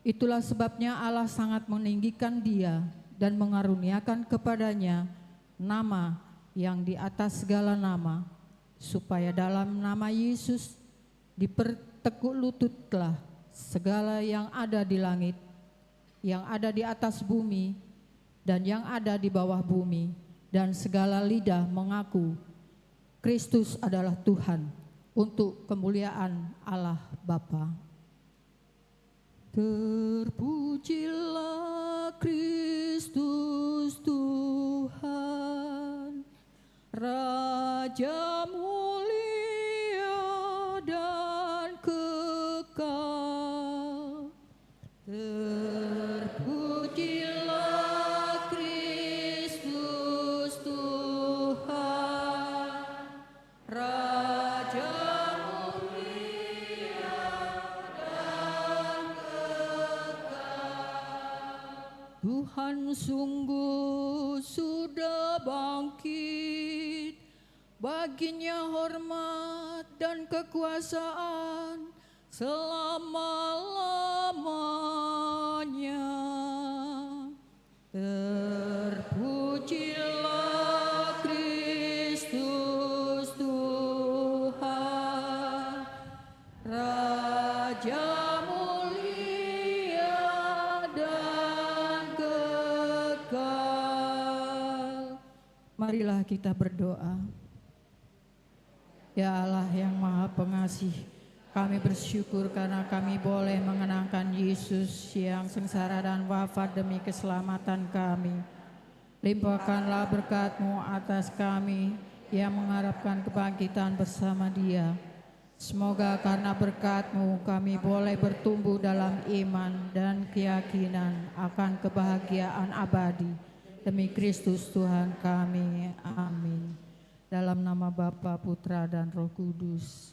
Itulah sebabnya Allah sangat meninggikan dia dan mengaruniakan kepadanya nama yang di atas segala nama, supaya dalam nama Yesus dipertekuk lututlah segala yang ada di langit, yang ada di atas bumi, dan yang ada di bawah bumi, dan segala lidah mengaku Kristus adalah Tuhan, untuk kemuliaan Allah Bapa. Terpujilah Kristus Tuhan, Raja mulia dan kekal. Terpujilah Kristus Tuhan, Raja Tuhan sungguh sudah bangkit, baginya hormat dan kekuasaan selama-lamanya. Terpujilah Kristus Tuhan, Raja Marilah kita berdoa. Ya Allah yang Maha Pengasih, kami bersyukur karena kami boleh mengenangkan Yesus yang sengsara dan wafat demi keselamatan kami. Limpahkanlah berkat-Mu atas kami yang mengharapkan kebangkitan bersama Dia. Semoga karena berkat-Mu kami boleh bertumbuh dalam iman dan keyakinan akan kebahagiaan abadi. Demi Kristus Tuhan kami, amin. Dalam nama Bapa, Putra, dan Roh Kudus.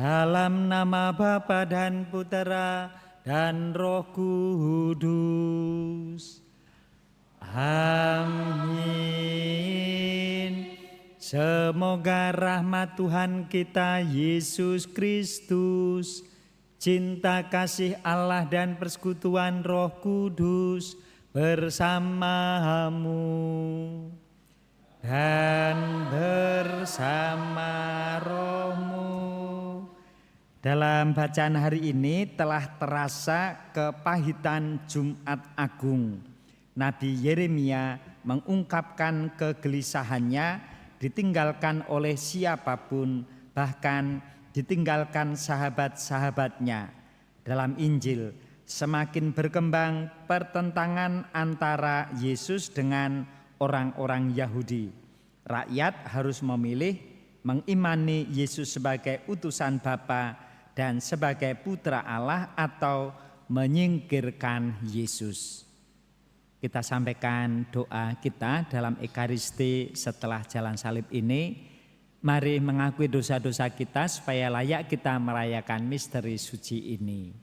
Dalam nama Bapa dan Putera dan Roh Kudus. Amin. Semoga rahmat Tuhan kita Yesus Kristus, cinta kasih Allah dan persekutuan Roh Kudus bersamamu dan bersama rohmu. Dalam bacaan hari ini telah terasa kepahitan Jumat Agung. Nabi Yeremia mengungkapkan kegelisahannya ditinggalkan oleh siapapun, bahkan ditinggalkan sahabat-sahabatnya. Dalam Injil semakin berkembang pertentangan antara Yesus dengan orang-orang Yahudi. Rakyat harus memilih mengimani Yesus sebagai utusan Bapa dan sebagai putra Allah atau menyingkirkan Yesus. Kita sampaikan doa kita dalam Ekaristi setelah jalan salib ini. Mari mengakui dosa-dosa kita supaya layak kita merayakan misteri suci ini.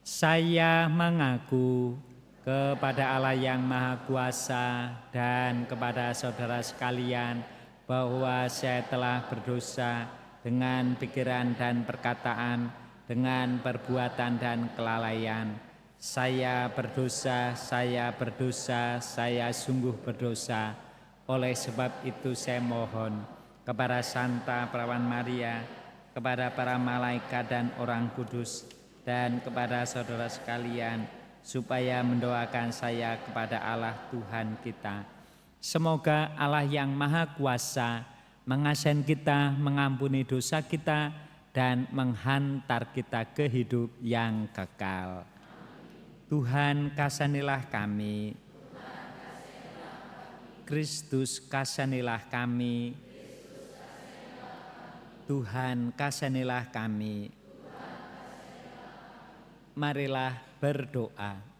Saya mengaku kepada Allah yang Maha Kuasa dan kepada saudara sekalian bahwa saya telah berdosa dengan pikiran dan perkataan, dengan perbuatan dan kelalaian. Saya berdosa, saya sungguh berdosa. Oleh sebab itu saya mohon kepada Santa Perawan Maria, kepada para malaikat dan orang kudus, dan kepada saudara sekalian, supaya mendoakan saya kepada Allah Tuhan kita. Semoga Allah yang Maha Kuasa mengasihi kita, mengampuni dosa kita, dan menghantar kita ke hidup yang kekal. Tuhan kasanilah kami. Kristus kasanilah kami. Tuhan kasanilah kami. Marilah berdoa.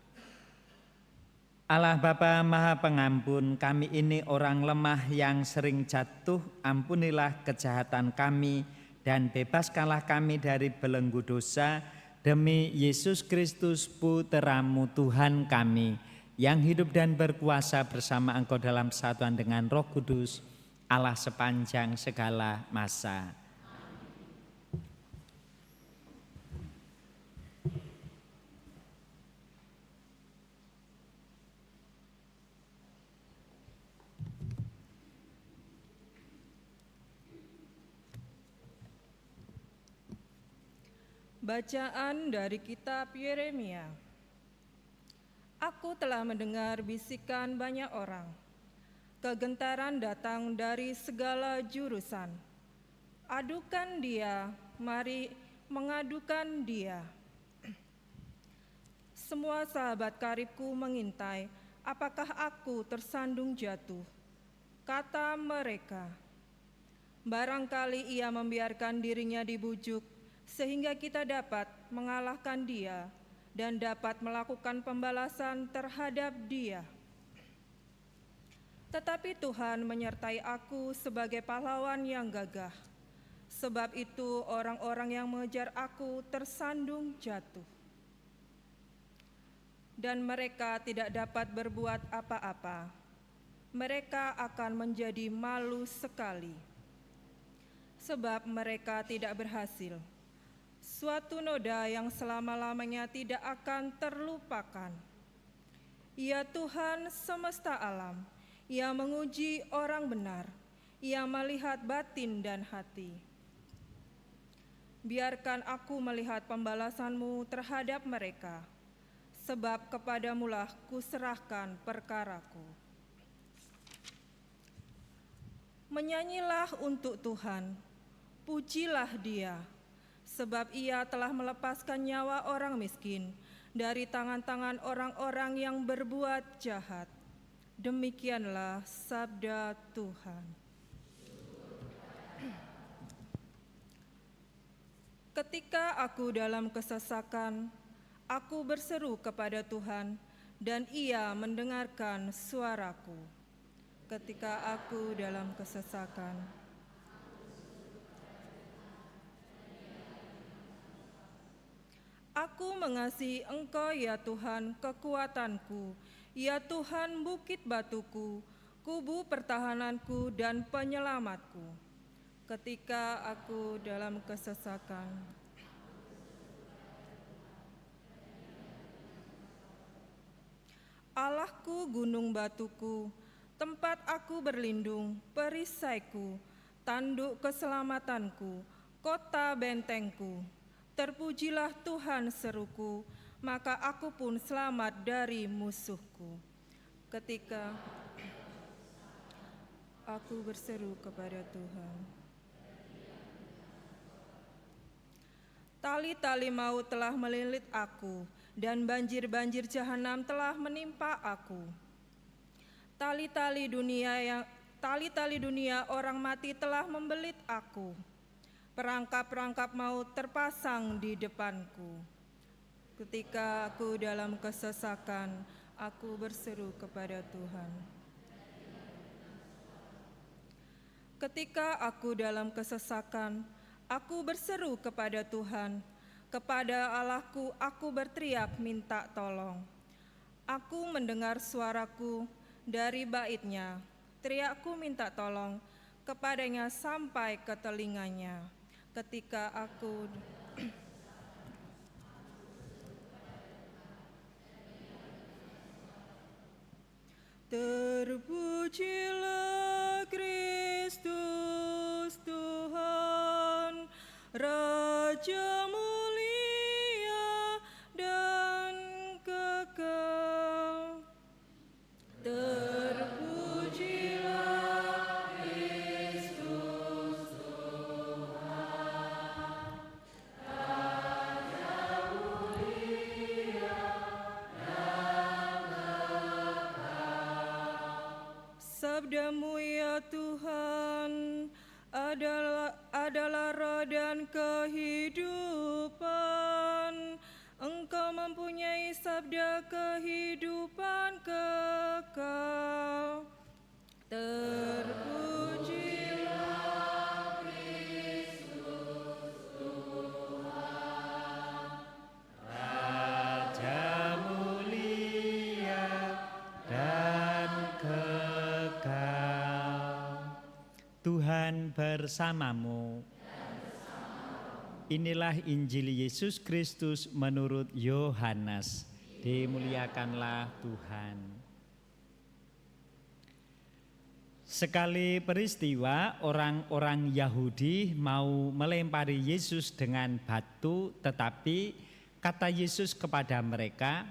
Allah Bapa Maha Pengampun, kami ini orang lemah yang sering jatuh, ampunilah kejahatan kami dan bebaskanlah kami dari belenggu dosa demi Yesus Kristus Putra-Mu Tuhan kami, yang hidup dan berkuasa bersama Engkau dalam persatuan dengan Roh Kudus, Allah sepanjang segala masa. Bacaan dari kitab Yeremia. Aku telah mendengar bisikan banyak orang. Kegentaran datang dari segala jurusan. Adukan dia, mari mengadukan dia. Semua sahabat karibku mengintai, apakah aku tersandung jatuh? Kata mereka, barangkali ia membiarkan dirinya dibujuk, sehingga kita dapat mengalahkan dia dan dapat melakukan pembalasan terhadap dia. Tetapi Tuhan menyertai aku sebagai pahlawan yang gagah. Sebab itu orang-orang yang mengejar aku tersandung jatuh. Dan mereka tidak dapat berbuat apa-apa. Mereka akan menjadi malu sekali. Sebab mereka tidak berhasil. Suatu noda yang selama-lamanya tidak akan terlupakan. Ya Tuhan semesta alam, yang menguji orang benar, yang melihat batin dan hati. Biarkan aku melihat pembalasan-Mu terhadap mereka, sebab kepadamu-lah kuserahkan perkaraku. Menyanyilah untuk Tuhan, pujilah Dia, sebab Ia telah melepaskan nyawa orang miskin dari tangan-tangan orang-orang yang berbuat jahat. Demikianlah sabda Tuhan. Ketika aku dalam kesesakan, aku berseru kepada Tuhan, dan Ia mendengarkan suaraku. ketika aku dalam kesesakan. Aku mengasihi Engkau ya Tuhan, kekuatanku, ya Tuhan bukit batuku, kubu pertahananku dan penyelamatku. Ketika aku dalam kesesakan. Allahku, gunung batuku, tempat aku berlindung, perisaiku, tanduk keselamatanku, kota bentengku. Terpujilah Tuhan seruku, maka aku pun selamat dari musuhku. Ketika aku berseru kepada Tuhan. Tali-tali maut telah melilit aku, dan banjir-banjir jahanam telah menimpa aku. Tali-tali dunia orang mati telah membelit aku. Perangkap-perangkap maut terpasang di depanku. Ketika aku dalam kesesakan, aku berseru kepada Tuhan. Ketika aku dalam kesesakan, aku berseru kepada Tuhan. Kepada Allahku aku berteriak minta tolong. Aku mendengar suaraku dari bait-Nya. Teriakku minta tolong kepadanya sampai ke telinganya. Ketika aku terpujilah Kristus Tuhan, Raja mulia dan kekal. Terpujilah Kristus Tuhan, Raja mulia dan kekal. Sabdamu ya Tuhan adalah roh dan kehidupan. Engkau mempunyai sabda kehidupan kekal. Terpujilah Kristus Tuhan, Raja mulia dan kekal. Tuhan bersamamu. Inilah Injil Yesus Kristus menurut Yohanes. Dimuliakanlah Tuhan. Sekali peristiwa, orang-orang Yahudi mau melempari Yesus dengan batu, tetapi kata Yesus kepada mereka,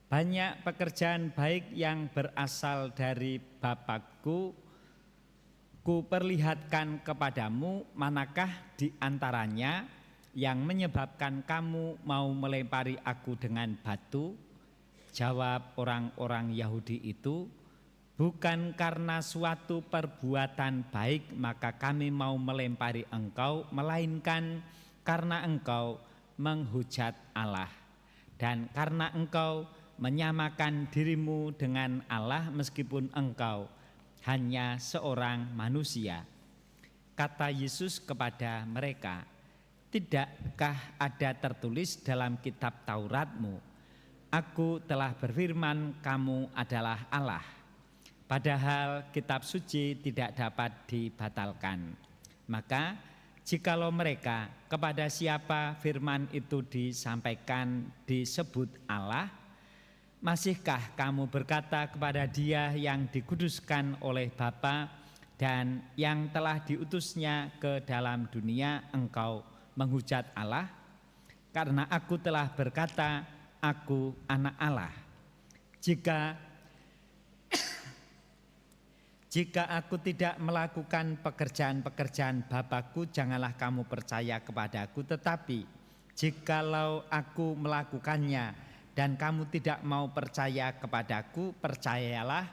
"Banyak pekerjaan baik yang berasal dari Bapakku, kuperlihatkan kepadamu, manakah di antaranya yang menyebabkan kamu mau melempari aku dengan batu?" Jawab orang-orang Yahudi itu, "Bukan karena suatu perbuatan baik maka kami mau melempari engkau, melainkan karena engkau menghujat Allah dan karena engkau menyamakan dirimu dengan Allah meskipun engkau hanya seorang manusia." Kata Yesus kepada mereka, "Tidakkah ada tertulis dalam kitab Tauratmu, Aku telah berfirman kamu adalah Allah? Padahal kitab suci tidak dapat dibatalkan. Maka jikalau mereka kepada siapa firman itu disampaikan disebut Allah, masihkah kamu berkata kepada Dia yang dikuduskan oleh Bapa dan yang telah diutusnya ke dalam dunia, engkau menghujat Allah? Karena aku telah berkata, aku anak Allah. Jika aku tidak melakukan pekerjaan-pekerjaan Bapakku, janganlah kamu percaya kepadaku. Tetapi jikalau aku melakukannya dan kamu tidak mau percaya kepadaku, percayalah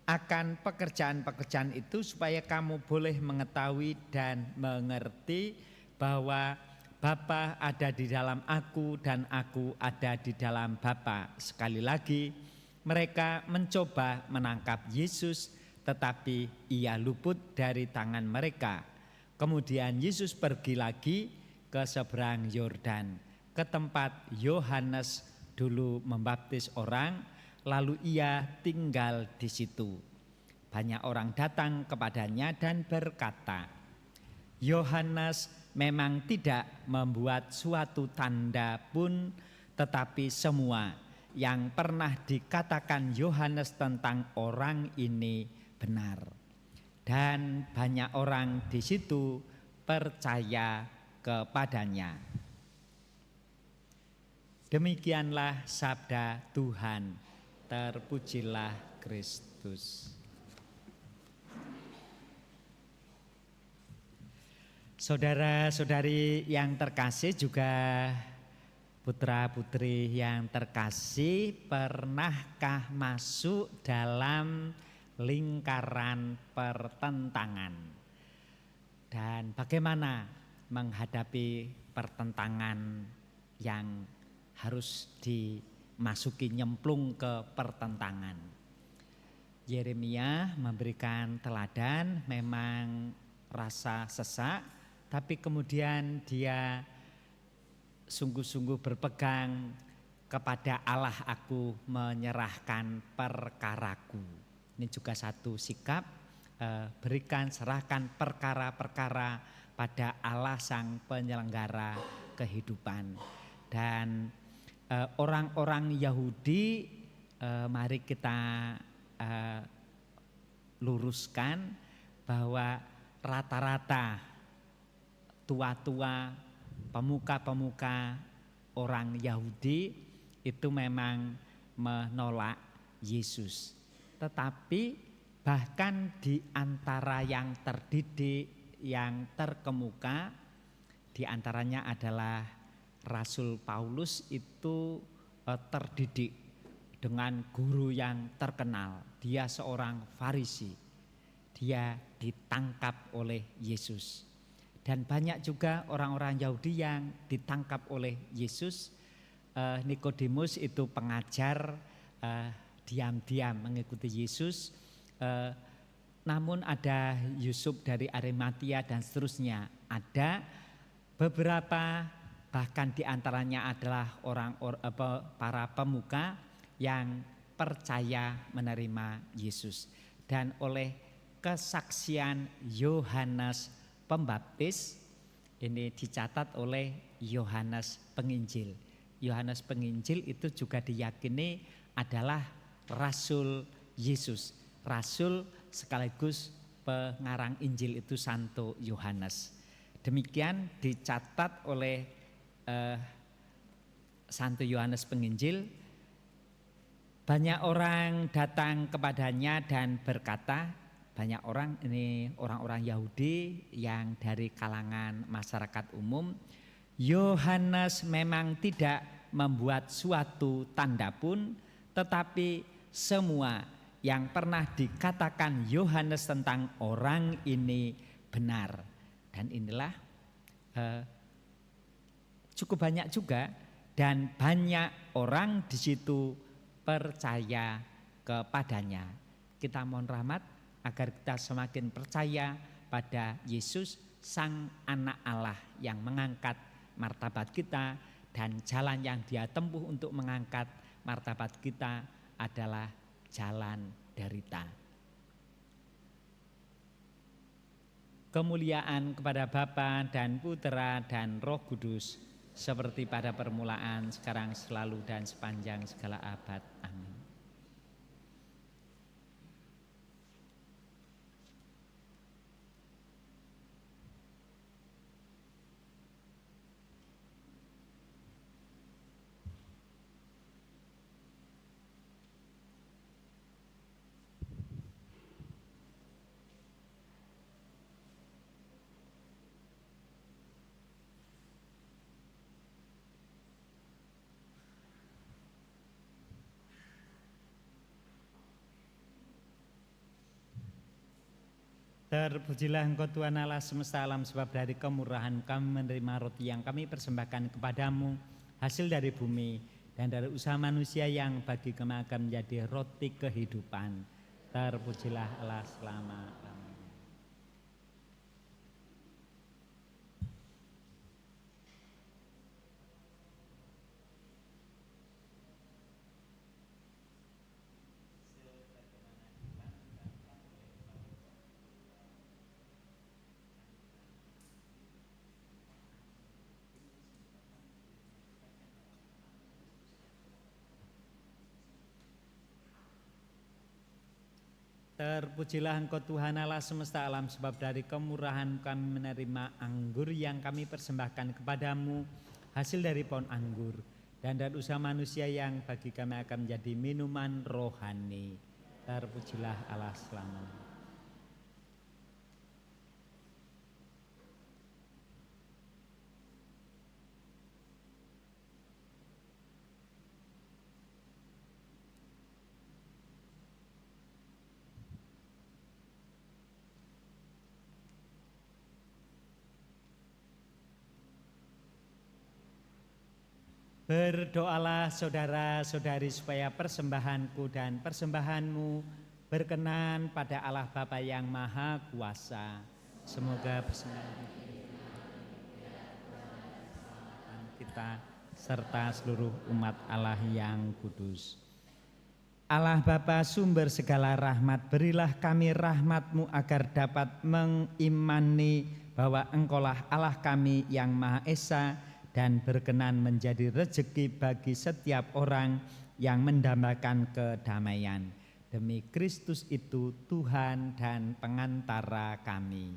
akan pekerjaan-pekerjaan itu, supaya kamu boleh mengetahui dan mengerti bahwa Bapa ada di dalam aku dan aku ada di dalam Bapa. Sekali lagi, mereka mencoba menangkap Yesus, tetapi ia luput dari tangan mereka. Kemudian Yesus pergi lagi ke seberang Yordan, ke tempat Yohanes dulu membaptis orang, lalu ia tinggal di situ. Banyak orang datang kepadanya dan berkata, Yohanes memang tidak membuat suatu tanda pun, tetapi semua yang pernah dikatakan Yohanes tentang orang ini benar. Dan banyak orang di situ percaya kepadanya. Demikianlah sabda Tuhan. Terpujilah Kristus. Saudara-saudari yang terkasih, juga putra-putri yang terkasih, pernahkah masuk dalam lingkaran pertentangan? Dan bagaimana menghadapi pertentangan yang harus dimasuki, nyemplung ke pertentangan? Yeremia memberikan teladan, memang rasa sesak, tapi kemudian dia sungguh-sungguh berpegang kepada Allah, aku menyerahkan perkaraku. Ini juga satu sikap, berikan, serahkan perkara-perkara pada Allah sang penyelenggara kehidupan. Dan orang-orang Yahudi, mari kita luruskan bahwa rata-rata tua-tua, pemuka-pemuka orang Yahudi itu memang menolak Yesus. Tetapi bahkan di antara yang terdidik, yang terkemuka, di antaranya adalah Rasul Paulus, itu terdidik dengan guru yang terkenal. Dia seorang Farisi. Dia ditangkap oleh Yesus. Dan banyak juga orang-orang Yahudi yang ditangkap oleh Yesus. Nikodemus itu pengajar, diam-diam mengikuti Yesus. Namun ada Yusuf dari Arimatia dan seterusnya. Ada beberapa, bahkan diantaranya adalah para pemuka yang percaya menerima Yesus. Dan oleh kesaksian Yohanes Pembaptis, ini dicatat oleh Yohanes Penginjil. Yohanes Penginjil itu juga diyakini adalah Rasul Yesus. Rasul sekaligus pengarang Injil itu Santo Yohanes. Demikian dicatat oleh Santo Yohanes Penginjil. Banyak orang datang kepadanya dan berkata, banyak orang, ini orang-orang Yahudi yang dari kalangan masyarakat umum, Yohanes memang tidak membuat suatu tanda pun, tetapi semua yang pernah dikatakan Yohanes tentang orang ini benar. Dan inilah cukup banyak juga, dan banyak orang di situ percaya kepadanya. Kita mohon rahmat agar kita semakin percaya pada Yesus, Sang Anak Allah yang mengangkat martabat kita, dan jalan yang Dia tempuh untuk mengangkat martabat kita adalah jalan derita. Kemuliaan kepada Bapa dan Putera dan Roh Kudus, seperti pada permulaan, sekarang, selalu, dan sepanjang segala abad. Amin. Terpujilah Engkau Tuhan Allah semesta alam, sebab dari kemurahan kami menerima roti yang kami persembahkan kepadamu, hasil dari bumi dan dari usaha manusia yang bagi kami akan menjadi roti kehidupan. Terpujilah Allah selama-lamanya. Terpujilah Engkau Tuhan Allah semesta alam, sebab dari kemurahan kami menerima anggur yang kami persembahkan kepadamu, hasil dari pohon anggur dan dari usaha manusia yang bagi kami akan menjadi minuman rohani. Terpujilah Allah selamanya. Berdoalah saudara-saudari supaya persembahanku dan persembahanmu berkenan pada Allah Bapa yang Maha Kuasa. Semoga persembahan kita serta seluruh umat Allah yang kudus. Allah Bapa sumber segala rahmat, berilah kami rahmat-Mu agar dapat mengimani bahwa Engkaulah Allah kami yang Maha Esa, dan berkenan menjadi rejeki bagi setiap orang yang mendambakan kedamaian. Demi Kristus itu Tuhan dan pengantara kami.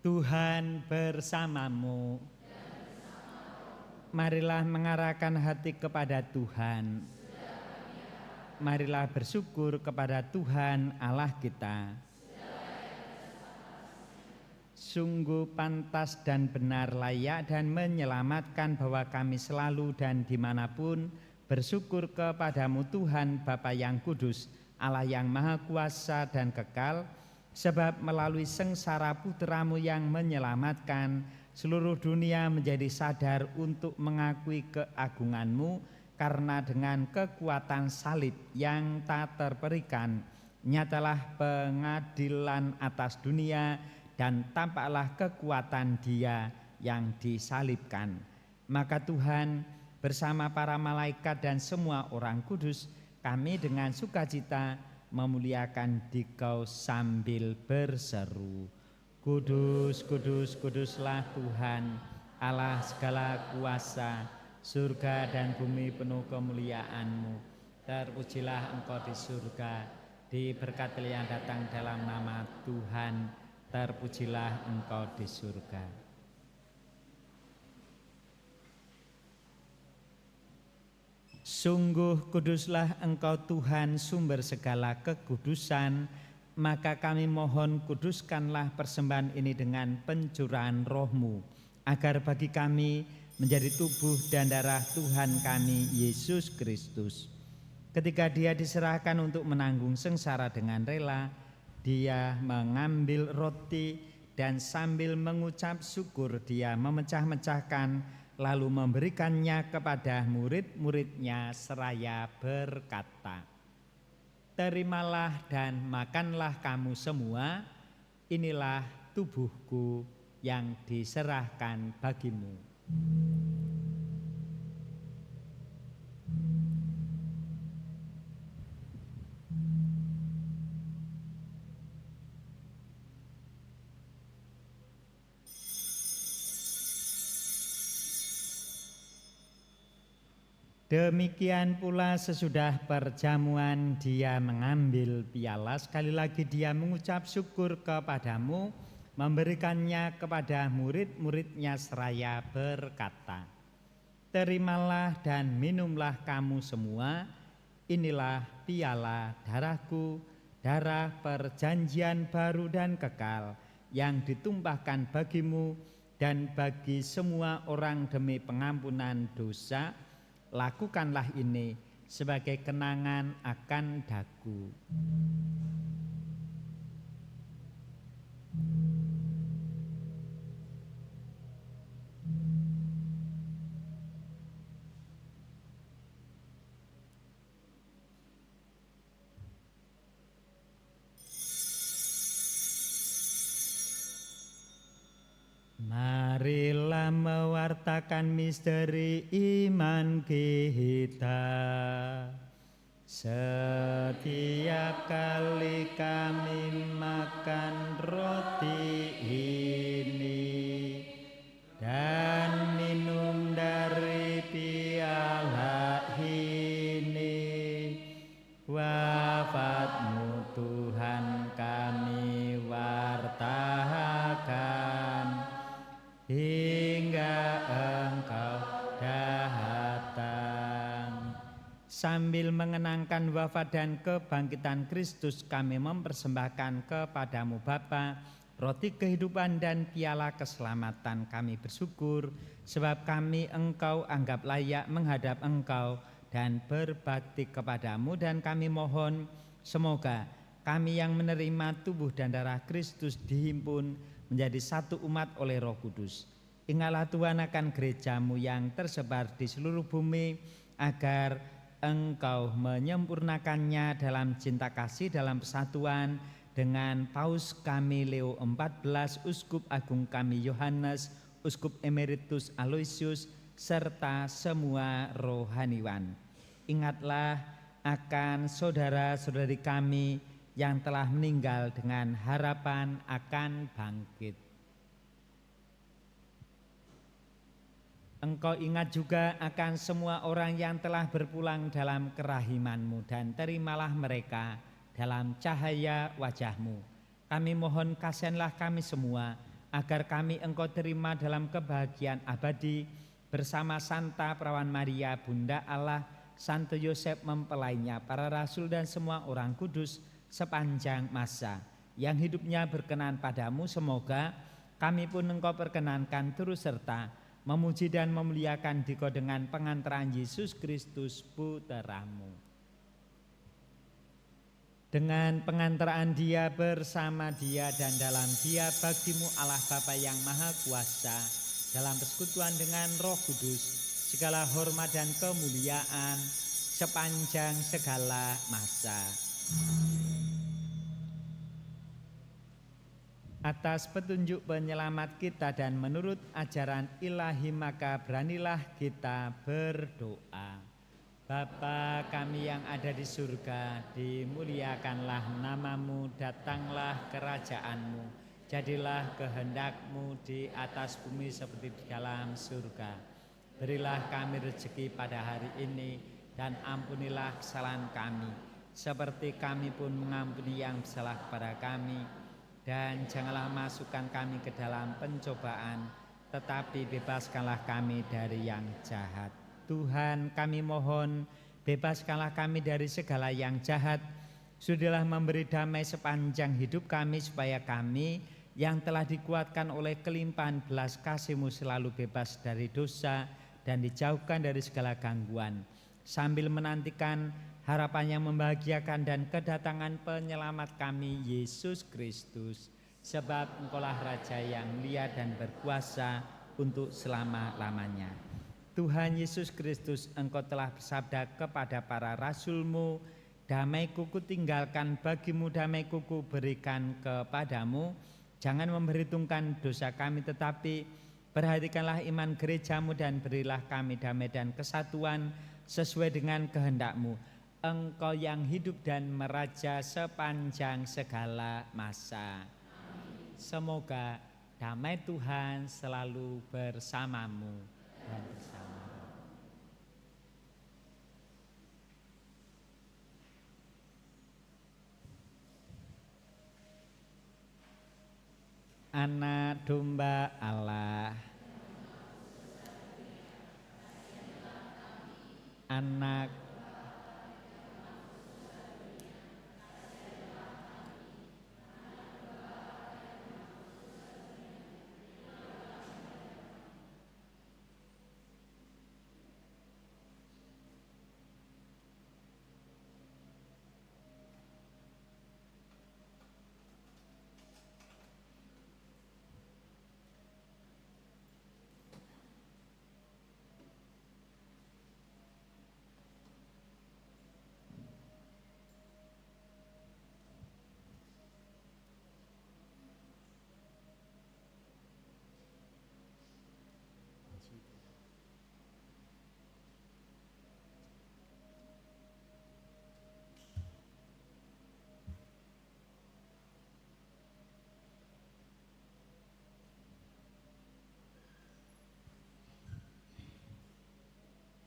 Tuhan bersamamu. Marilah mengarahkan hati kepada Tuhan. Marilah bersyukur kepada Tuhan Allah kita. Sungguh pantas dan benar, layak dan menyelamatkan bahwa kami selalu dan dimanapun bersyukur kepadamu Tuhan Bapa yang kudus, Allah yang Maha Kuasa dan kekal, sebab melalui sengsara Putra-Mu yang menyelamatkan, seluruh dunia menjadi sadar untuk mengakui keagungan-Mu, karena dengan kekuatan salib yang tak terperikan, nyatalah pengadilan atas dunia dan tampaklah kekuatan Dia yang disalibkan. Maka Tuhan bersama para malaikat dan semua orang kudus, kami dengan sukacita memuliakan Dikau sambil berseru, Kudus, kudus, kuduslah Tuhan, Allah segala kuasa, surga dan bumi penuh kemuliaan-Mu. Terpujilah Engkau di surga, diberkatilah yang datang dalam nama Tuhan, terpujilah Engkau di surga. Sungguh kuduslah Engkau Tuhan, sumber segala kekudusan. Maka kami mohon kuduskanlah persembahan ini dengan pencurahan Roh-Mu, agar bagi kami menjadi tubuh dan darah Tuhan kami Yesus Kristus. Ketika Dia diserahkan untuk menanggung sengsara dengan rela, Dia mengambil roti dan sambil mengucap syukur Dia memecah-mecahkan, lalu memberikannya kepada murid-muridnya seraya berkata, Terimalah dan makanlah kamu semua, inilah tubuhku yang diserahkan bagimu. Demikian pula sesudah perjamuan Dia mengambil piala, sekali lagi Dia mengucap syukur kepadamu, memberikannya kepada murid-muridnya seraya berkata, Terimalah dan minumlah kamu semua, inilah piala darahku, darah perjanjian baru dan kekal, yang ditumpahkan bagimu dan bagi semua orang demi pengampunan dosa. Lakukanlah ini sebagai kenangan akan daku. Marilah mewartakan misteri iman kita. Setiap kali kami makan roti ini dan minum dari piala ini, wafat-Mu Tuhan kami wartakan hingga Engkau datang. Sambil mengenangkan wafat dan kebangkitan Kristus, kami mempersembahkan kepadamu Bapa roti kehidupan dan piala keselamatan. Kami bersyukur sebab kami Engkau anggap layak menghadap Engkau dan berbakti kepadamu, dan kami mohon semoga kami yang menerima tubuh dan darah Kristus dihimpun menjadi satu umat oleh Roh Kudus. Ingatlah Tuhan akan gereja-Mu yang tersebar di seluruh bumi, agar Engkau menyempurnakannya dalam cinta kasih, dalam persatuan dengan Paus kami Leo XIV, Uskup Agung kami Yohanes, Uskup Emeritus Aloysius, serta semua rohaniwan. Ingatlah akan saudara-saudari kami yang telah meninggal dengan harapan akan bangkit. Engkau ingat juga akan semua orang yang telah berpulang dalam kerahiman-Mu, dan terimalah mereka dalam cahaya wajah-Mu. Kami mohon kasihanlah kami semua, agar kami Engkau terima dalam kebahagiaan abadi bersama Santa Perawan Maria, Bunda Allah, Santo Yosef mempelainya, para rasul dan semua orang kudus sepanjang masa yang hidupnya berkenan padamu. Semoga kami pun Engkau perkenankan terus serta memuji dan memuliakan Dikau dengan pengantaran Yesus Kristus Putra-Mu. Dengan pengantaran Dia, bersama Dia, dan dalam Dia, bagimu Allah Bapa yang Maha Kuasa, dalam persekutuan dengan Roh Kudus, segala hormat dan kemuliaan sepanjang segala masa. Atas petunjuk penyelamat kita dan menurut ajaran ilahi, maka beranilah kita berdoa. Bapa kami yang ada di surga, dimuliakanlah nama-Mu, datanglah kerajaan-Mu, jadilah kehendak-Mu di atas bumi seperti di dalam surga. Berilah kami rezeki pada hari ini, dan ampunilah kesalahan kami, seperti kami pun mengampuni yang bersalah kepada kami. Dan janganlah masukkan kami ke dalam pencobaan, tetapi bebaskanlah kami dari yang jahat. Tuhan, kami mohon, bebaskanlah kami dari segala yang jahat. Sudilah memberi damai sepanjang hidup kami, supaya kami yang telah dikuatkan oleh kelimpahan belas kasih-Mu selalu bebas dari dosa dan dijauhkan dari segala gangguan, sambil menantikan harapan yang membahagiakan dan kedatangan penyelamat kami, Yesus Kristus. Sebab Engkaulah Raja yang mulia dan berkuasa untuk selama-lamanya. Tuhan Yesus Kristus, Engkau telah bersabda kepada para rasul-Mu, damai-Ku tinggalkan bagimu, damai-Ku berikan kepadamu. Jangan memperhitungkan dosa kami, tetapi perhatikanlah iman gereja-Mu, dan berilah kami damai dan kesatuan sesuai dengan kehendak-Mu. Engkau yang hidup dan meraja sepanjang segala masa. Semoga damai Tuhan selalu bersamamu dan bersama. Anak domba Allah, anak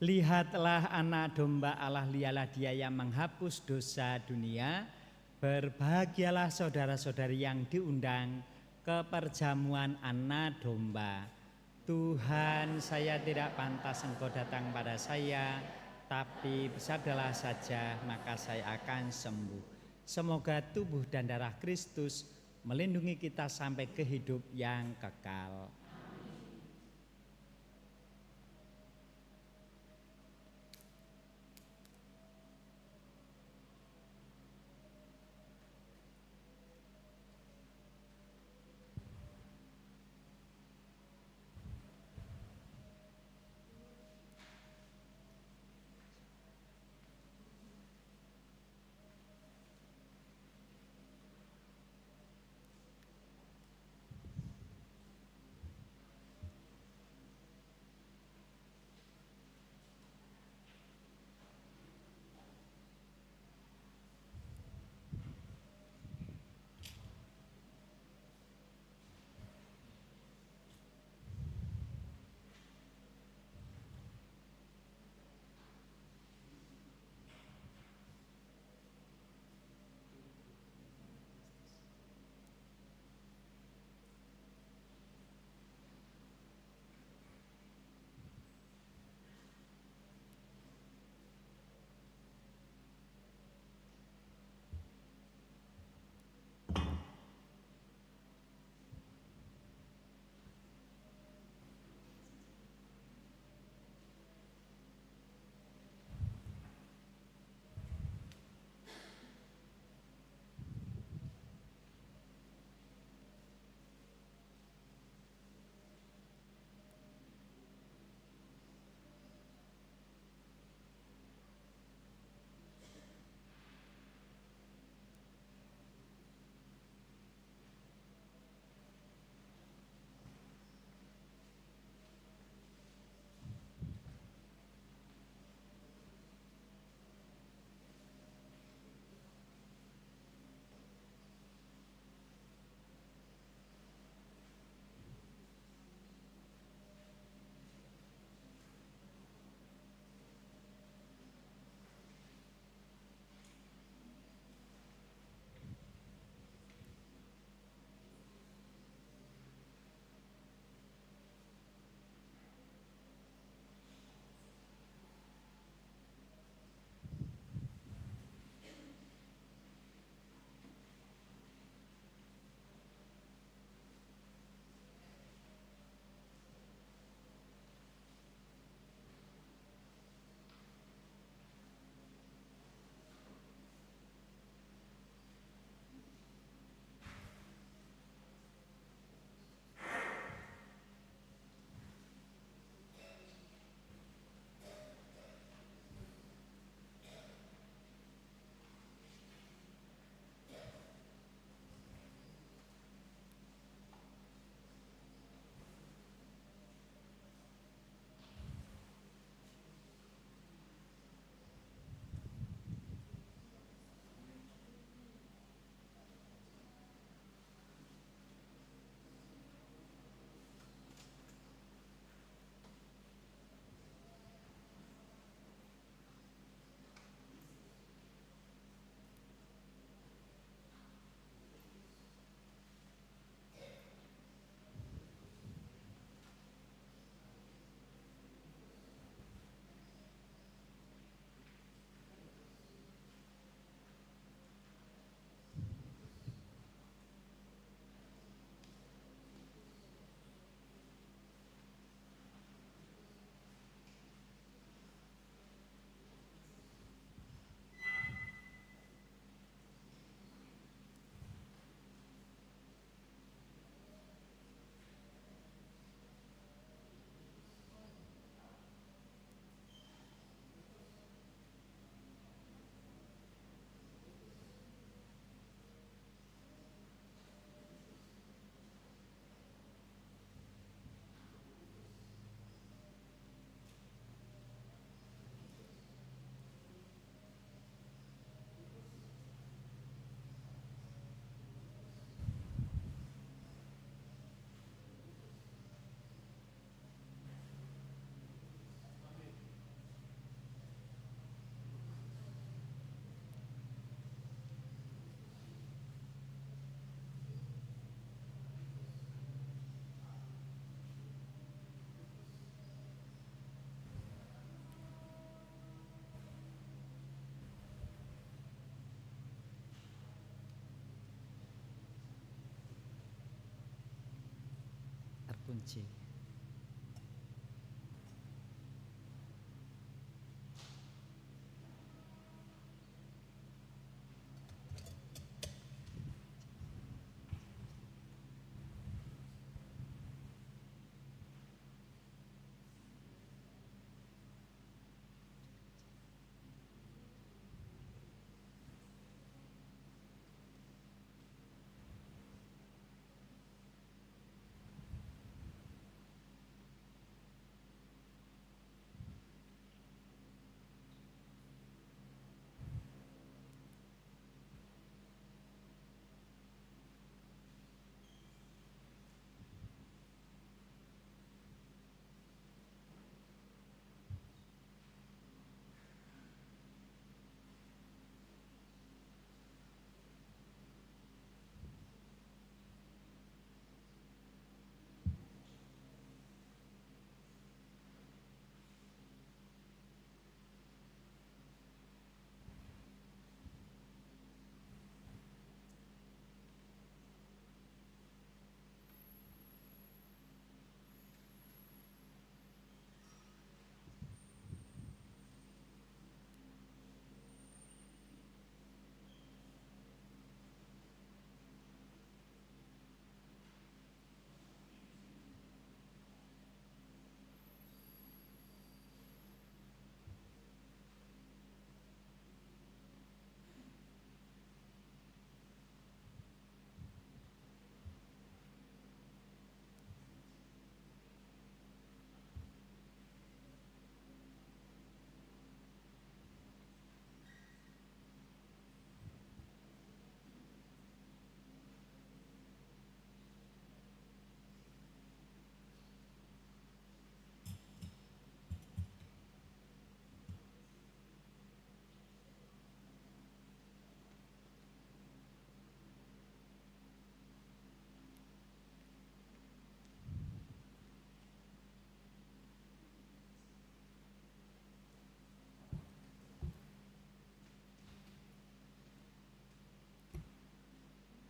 Lihatlah anak domba Allah, lihatlah dia yang menghapus dosa dunia. Berbahagialah saudara-saudari yang diundang ke perjamuan anak domba. Tuhan, saya tidak pantas Engkau datang pada saya, tapi bersabdalah saja maka saya akan sembuh. Semoga tubuh dan darah Kristus melindungi kita sampai ke hidup yang kekal. kunci.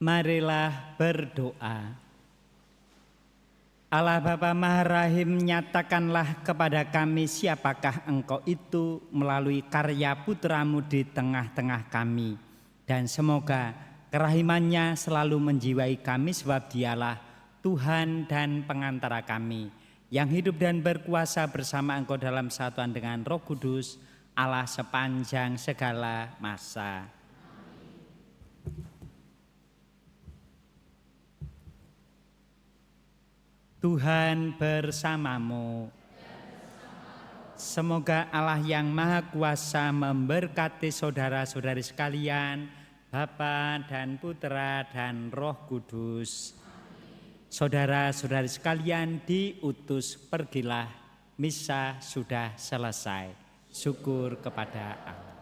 Marilah berdoa. Allah Bapa Maha Rahim, nyatakanlah kepada kami siapakah Engkau itu melalui karya Putra-Mu di tengah-tengah kami. Dan semoga kerahimannya selalu menjiwai kami, sebab Dialah Tuhan dan pengantara kami, yang hidup dan berkuasa bersama Engkau dalam satuan dengan Roh Kudus, Allah sepanjang segala masa. Tuhan bersamamu. Semoga Allah yang Maha Kuasa memberkati saudara-saudari sekalian, Bapa dan Putra dan Roh Kudus. Saudara-saudari sekalian diutus, pergilah, misa sudah selesai. Syukur kepada Allah.